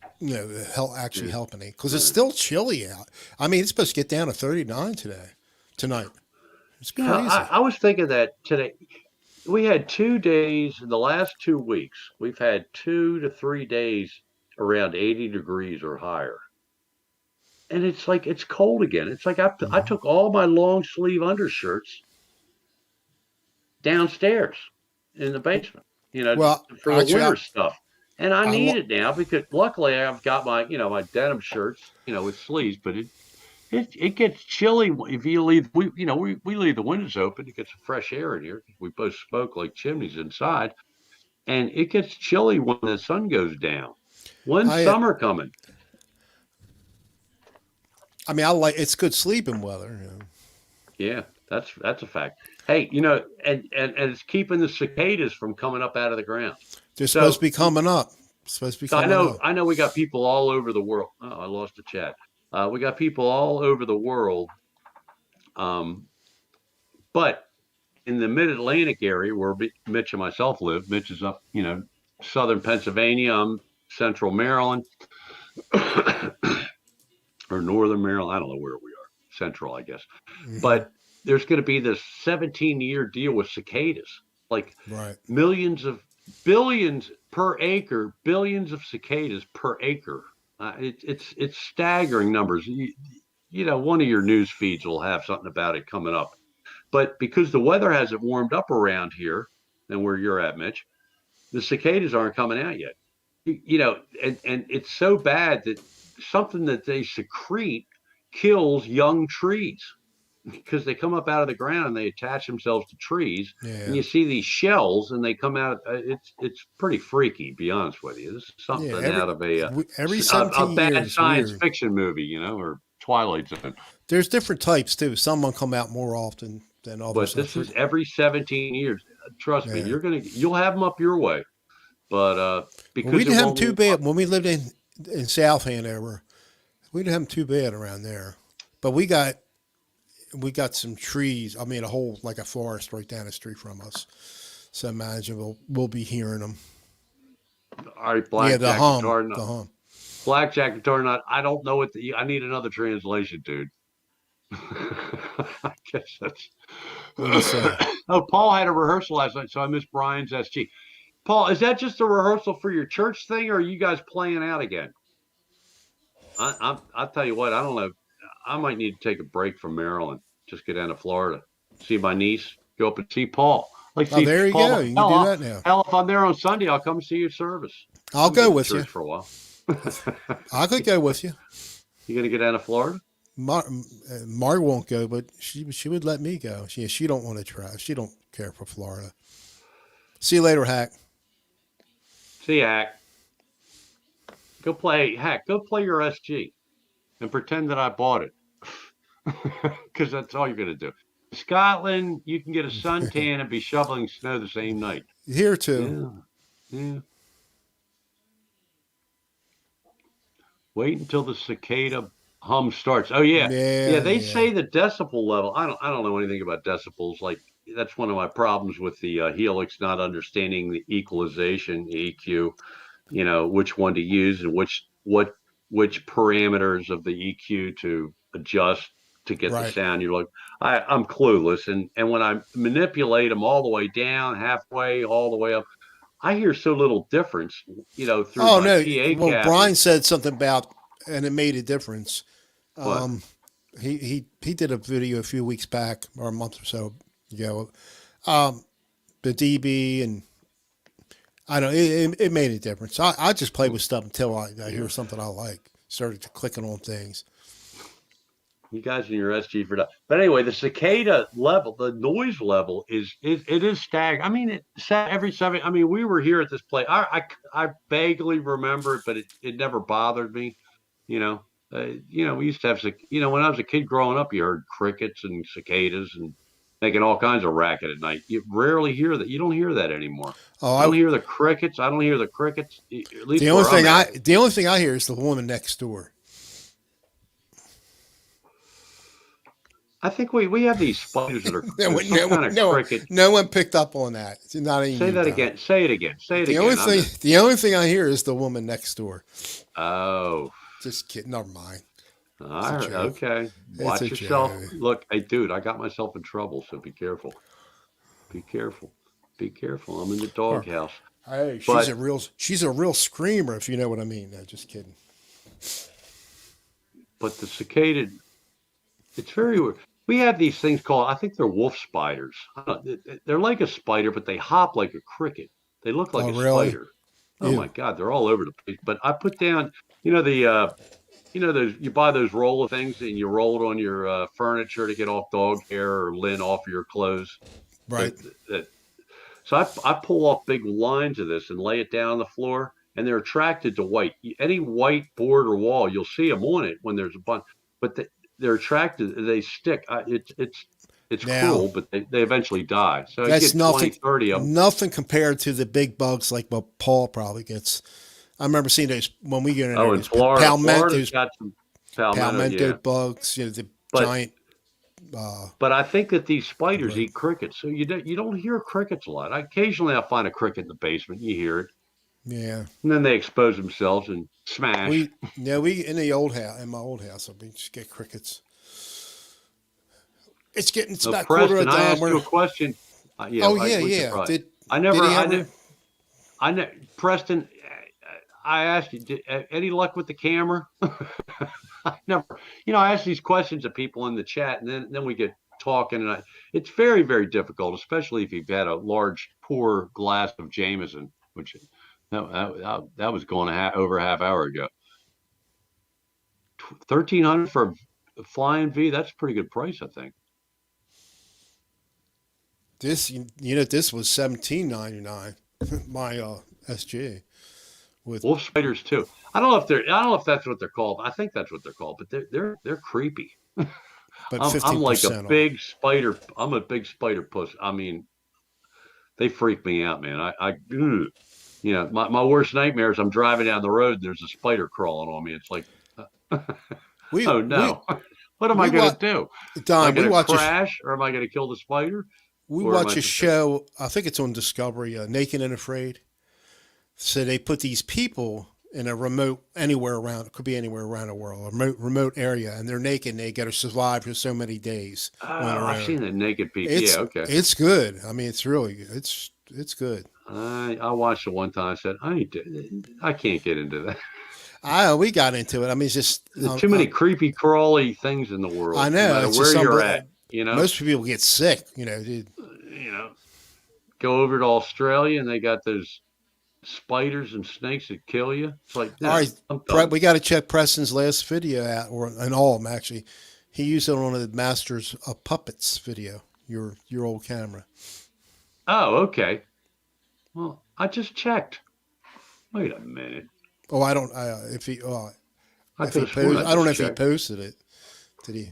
help any, because it's still chilly out. I mean, it's supposed to get down to 39 tonight. It's crazy. I was thinking that today. We had 2 days in the last 2 weeks. We've had 2 to 3 days around 80 degrees or higher. And it's like, it's cold again. It's like I took all my long sleeve undershirts downstairs in the basement, for the winter stuff. And I need it now because luckily I've got my, my denim shirts, with sleeves, but it gets chilly if you leave. We leave the windows open to get some fresh air in here. We both smoke like chimneys inside, and it gets chilly when the sun goes down. When's summer coming? I mean, it's good sleeping weather. Yeah, that's a fact. Hey, and it's keeping the cicadas from coming up out of the ground. They're supposed to be coming up. I know we got people all over the world. Oh, I lost the chat. We got people all over the world. But in the mid-Atlantic area where Mitch and myself live, Mitch is up, southern Pennsylvania. I'm central Maryland or northern Maryland. I don't know where we are. Central, I guess. Mm-hmm. But there's going to be this 17-year deal with cicadas, like billions per acre, billions of cicadas per acre. It's staggering numbers. One of your news feeds will have something about it coming up. But because the weather hasn't warmed up around here than where you're at, Mitch, the cicadas aren't coming out yet. And it's so bad that something that they secrete kills young trees because they come up out of the ground and they attach themselves to trees. Yeah. And you see these shells and they come out. It's pretty freaky, to be honest with you. This is something out of a bad science fiction movie, or Twilight Zone. There's different types too. Some will come out more often than others. But this is every 17 years. trust me, Yeah. you'll have them up your way, but Well, we because it didn't have them won't. too bad when we lived in South Hanover. We didn't have them too bad around there, but we got some trees. I mean, a whole like a forest right down the street from us. So imagine we'll be hearing them. All right, Yeah, the blackjack hum, guitar nut. the hum. Blackjack guitar nut. I don't know what I need another translation, dude. I guess that's. What do you say? Oh, Paul had a rehearsal last night, so I missed Brian's SG. Paul, is that just a rehearsal for your church thing, or are you guys playing out again? I'll tell you what. I don't know. I might need to take a break from Maryland. Just get down to Florida, see my niece, go up and see Paul. Like Oh, see there you go. Paul. You can do Hell, that now. hell, if I'm there on Sunday, I'll come see your service. I'll I've go been to with you. church for a while. I could go with you. You gonna get down to Florida? Mark won't go, but she would let me go. She don't want to try. She don't care for Florida. See you later, Hack. See, Hack. Go play Hack. Go play your SG and pretend that I bought it, because that's all you're gonna do. Scotland, you can get a suntan and be shoveling snow the same night. Here too. Yeah, yeah. Wait until the cicada hum starts. Oh yeah, yeah. Yeah, They yeah. say the decibel level. I don't know anything about decibels. Like that's one of my problems with the Helix, not understanding the equalization, the EQ. You know which one to use and which parameters of the EQ to adjust to get the Right. sound. You're like, I'm clueless, and when I manipulate them all the way down, halfway, all the way up, I hear so little difference. Through Oh my no. PA Well, cavity. Brian said something about, and it made a difference. What? Um, he did a video a few weeks back or a month or so ago. Um, the DB and I don't. It made a difference. I just play with stuff until I Yeah. hear something I like. Started clicking on things. You guys in your SG for that. But anyway, the cicada level, the noise level it is staggering. I mean, every 7. I mean, we were here at this place. I vaguely remember it, but it never bothered me. You know, we used to have when I was a kid growing up, you heard crickets and cicadas and making all kinds of racket at night. You rarely hear that. You don't hear that anymore. Oh, I don't hear the crickets. I don't hear the crickets, at least the only where I'm thing at. I hear is the woman next door. I think we have these spiders that are No, there's some kind of cricket. no one picked up on that. It's not even Say you, that Tom. again. Say it again. Say it The again. I'm just. only thing I hear is the woman next door. Oh, Just kidding. Never mind. It's all a right. joke. Okay. It's Watch a yourself. joke. Look, hey, dude, I got myself in trouble, so be careful. Be careful. Be careful. I'm in the Or, doghouse. hey, But she's a real screamer, if you know what I mean. No, just kidding. the cicada, it's very weird. We have these things called, I think they're wolf spiders. They're like a spider, but they hop like a cricket. They look like Oh, a really? spider. Oh my Ew. God, they're all over the place. But I put down, those you buy those roller things and you roll it on your furniture to get off dog hair or lint off your clothes. Right. That, that so I pull off big lines of this and lay it down on the floor, and they're attracted to white. Any white board or wall, you'll see them on it when there's a bunch, but they're attracted. They stick. It's Now, cruel, but they eventually die. So I that's get 20, nothing 30 of them. nothing compared to the big bugs like what Paul probably gets. I remember seeing those when we get in there, Oh, in those Florida's got some palmetto. palmetto Yeah, bugs, the but giant But I think that these spiders right. eat crickets, so you don't hear crickets a lot. Occasionally, I'll find a cricket in the basement. You hear it, Yeah. and then they expose themselves and smash. We in the old house, in my old house, we just get crickets. It's So, about quarter Preston, of I dime. asked you We're a question. Oh I, yeah, we could yeah. probably. Did he ever? I know, Preston. I asked you, any luck with the camera? I never, I ask these questions of people in the chat, and then we get talking, and it's very, very difficult, especially if you've had a large, poor glass of Jameson, which that was going over a half hour ago. 1,300 for a flying V. That's a pretty good price, I think. This was $17.99. My SG with Wolf spiders too. I don't know if that's what they're called. I think that's what they're called, but they're creepy. but I'm fifteen like a percent off. big spider. I'm a big spider puss. I mean, they freak me out, man. Ugh. You know, my worst nightmare is I'm driving down the road. There's a spider crawling on me. It's like, We oh we no, what am I we going to watch do? Am I Don. going to crash, or am I going to kill the spider, We or am watch I a just going to? show. I think it's on Discovery. Naked and Afraid. So they put these people in a remote anywhere around. It could be anywhere around the world, a remote area, and they're naked. and They got to survive for so many days Oh, on their I've own. seen the naked people. Yeah, It's okay. it's good. I mean, it's really it's good. I watched it one time. I said, I can't get into that. I We got into it. I mean, it's just There's too many creepy, crawly things in the I world, no know matter it's just where you're at. You know, most people get sick. Dude. you know, go over to Australia and they got those spiders and snakes that kill you. It's like, All no, right, I'm done. We got to check Preston's last video out, or and all of them actually. He used it on the Masters of Puppets video. Your old camera. Oh, okay. Well, I just checked. Wait a minute. Oh, I don't. If he I if could he have sworn I posted, I don't know just if he checked. posted it. Did he?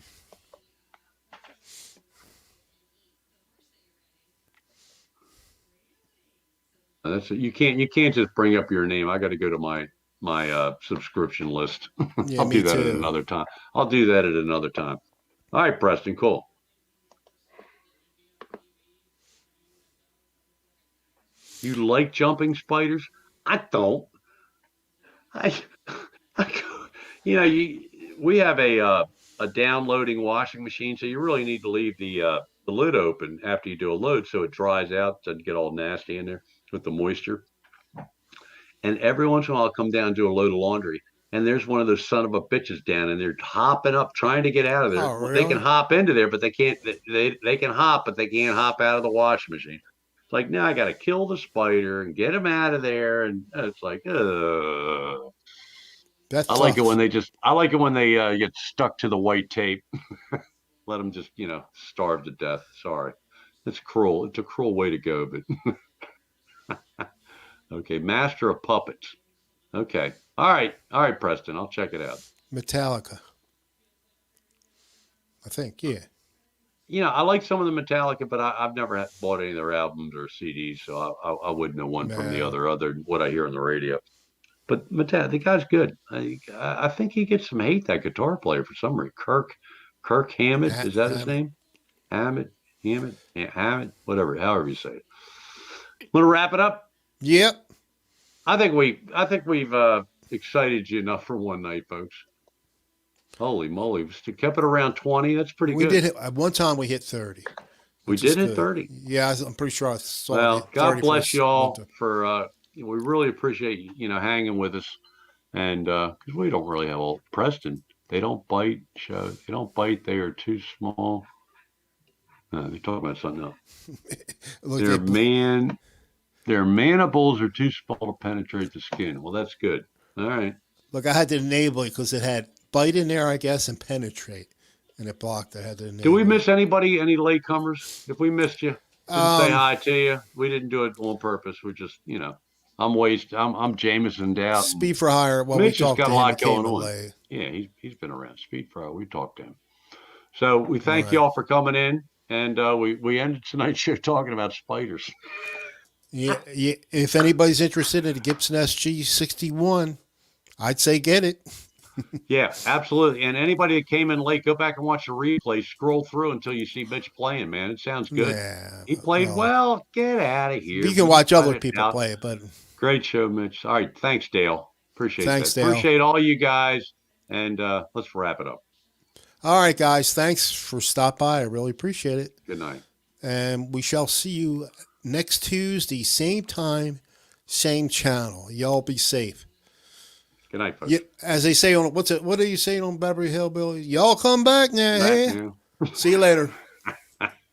That's it. You can't just bring up your name. I got to go to my subscription list. Yeah, I'll do me that at too. another time. I'll do that at another time. All right, Preston, cool. You like jumping spiders? I don't. I, I we have a downloading washing machine, so you really need to leave the lid open after you do a load so it dries out, doesn't get all nasty in there with the moisture. And every once in a while, I'll come down and do a load of laundry, and there's one of those son of a bitches down, and they're hopping up, trying to get out of there. Oh, They can really? hop into there, but they can't. They can hop, but they can't hop out of the washing machine. It's like now I got to kill the spider and get him out of there, and it's like, That's I like it when tough. they get stuck to the white tape. Let them just starve to death. Sorry, it's cruel. It's a cruel way to go, but okay. Master of Puppets. Okay. All right, Preston. I'll check it out. Metallica, I think. Yeah. I like some of the Metallica, but I've never bought any of their albums or CDs, so I wouldn't know one from the No. other than what I hear on the radio. But Metallica, the guy's good. I think he gets some hate, that guitar player, for some reason. Kirk Hammett, is that his Hammett. name? Hammett, whatever, however you say it. Want to wrap it up? Yep. I think we've excited you enough for one night, folks. Holy moly, we kept it around 20. That's pretty We good. did hit at one time. We hit 30, We which is did hit good. 30. Yeah, I'm pretty sure I saw it hit Well, God 30 for bless you one all time. for we really appreciate hanging with us, and because we don't really have old Preston. They don't bite. Show. They don't bite. They are too small. They're talking about something else. Look, Their man, their mandibles are too small to penetrate the skin. Well, that's good. All right. look. I had to enable it because it had bite in there, I guess, and penetrate, and it blocked. I had to Did we enable it. miss anybody? Any latecomers? If we missed you, didn't say Um, hi to you. We didn't do it on purpose. We just, I'm Jameson out, and Speed for Hire. Well, we Mitch has talked got to a him. He lot going came in on. late. Yeah, he's been around. Speed Pro, we talked to him. So we All thank you right. all for coming in, and we ended tonight's show talking about spiders. Yeah, yeah. If anybody's interested in the Gibson SG 61, I'd say get it. Yeah, absolutely. And anybody that came in late, go back and watch the replay. Scroll through until you see Mitch playing. Man, it sounds good. Yeah. He played Well, well. Get out of here. you can We watch cut other it people out. play it, but Great show, Mitch. All right, thanks, Dale. Appreciate that. thanks, Dale. Appreciate all you guys, and let's wrap it up. All right, guys. Thanks for stop by. I really appreciate it. Good night. And we shall see you next Tuesday, same time, same channel. Y'all be safe. Good night, folks. Yeah, as they say on What are you saying on Beverly Hillbillies? Y'all come back now. Back Hey, now. see you later.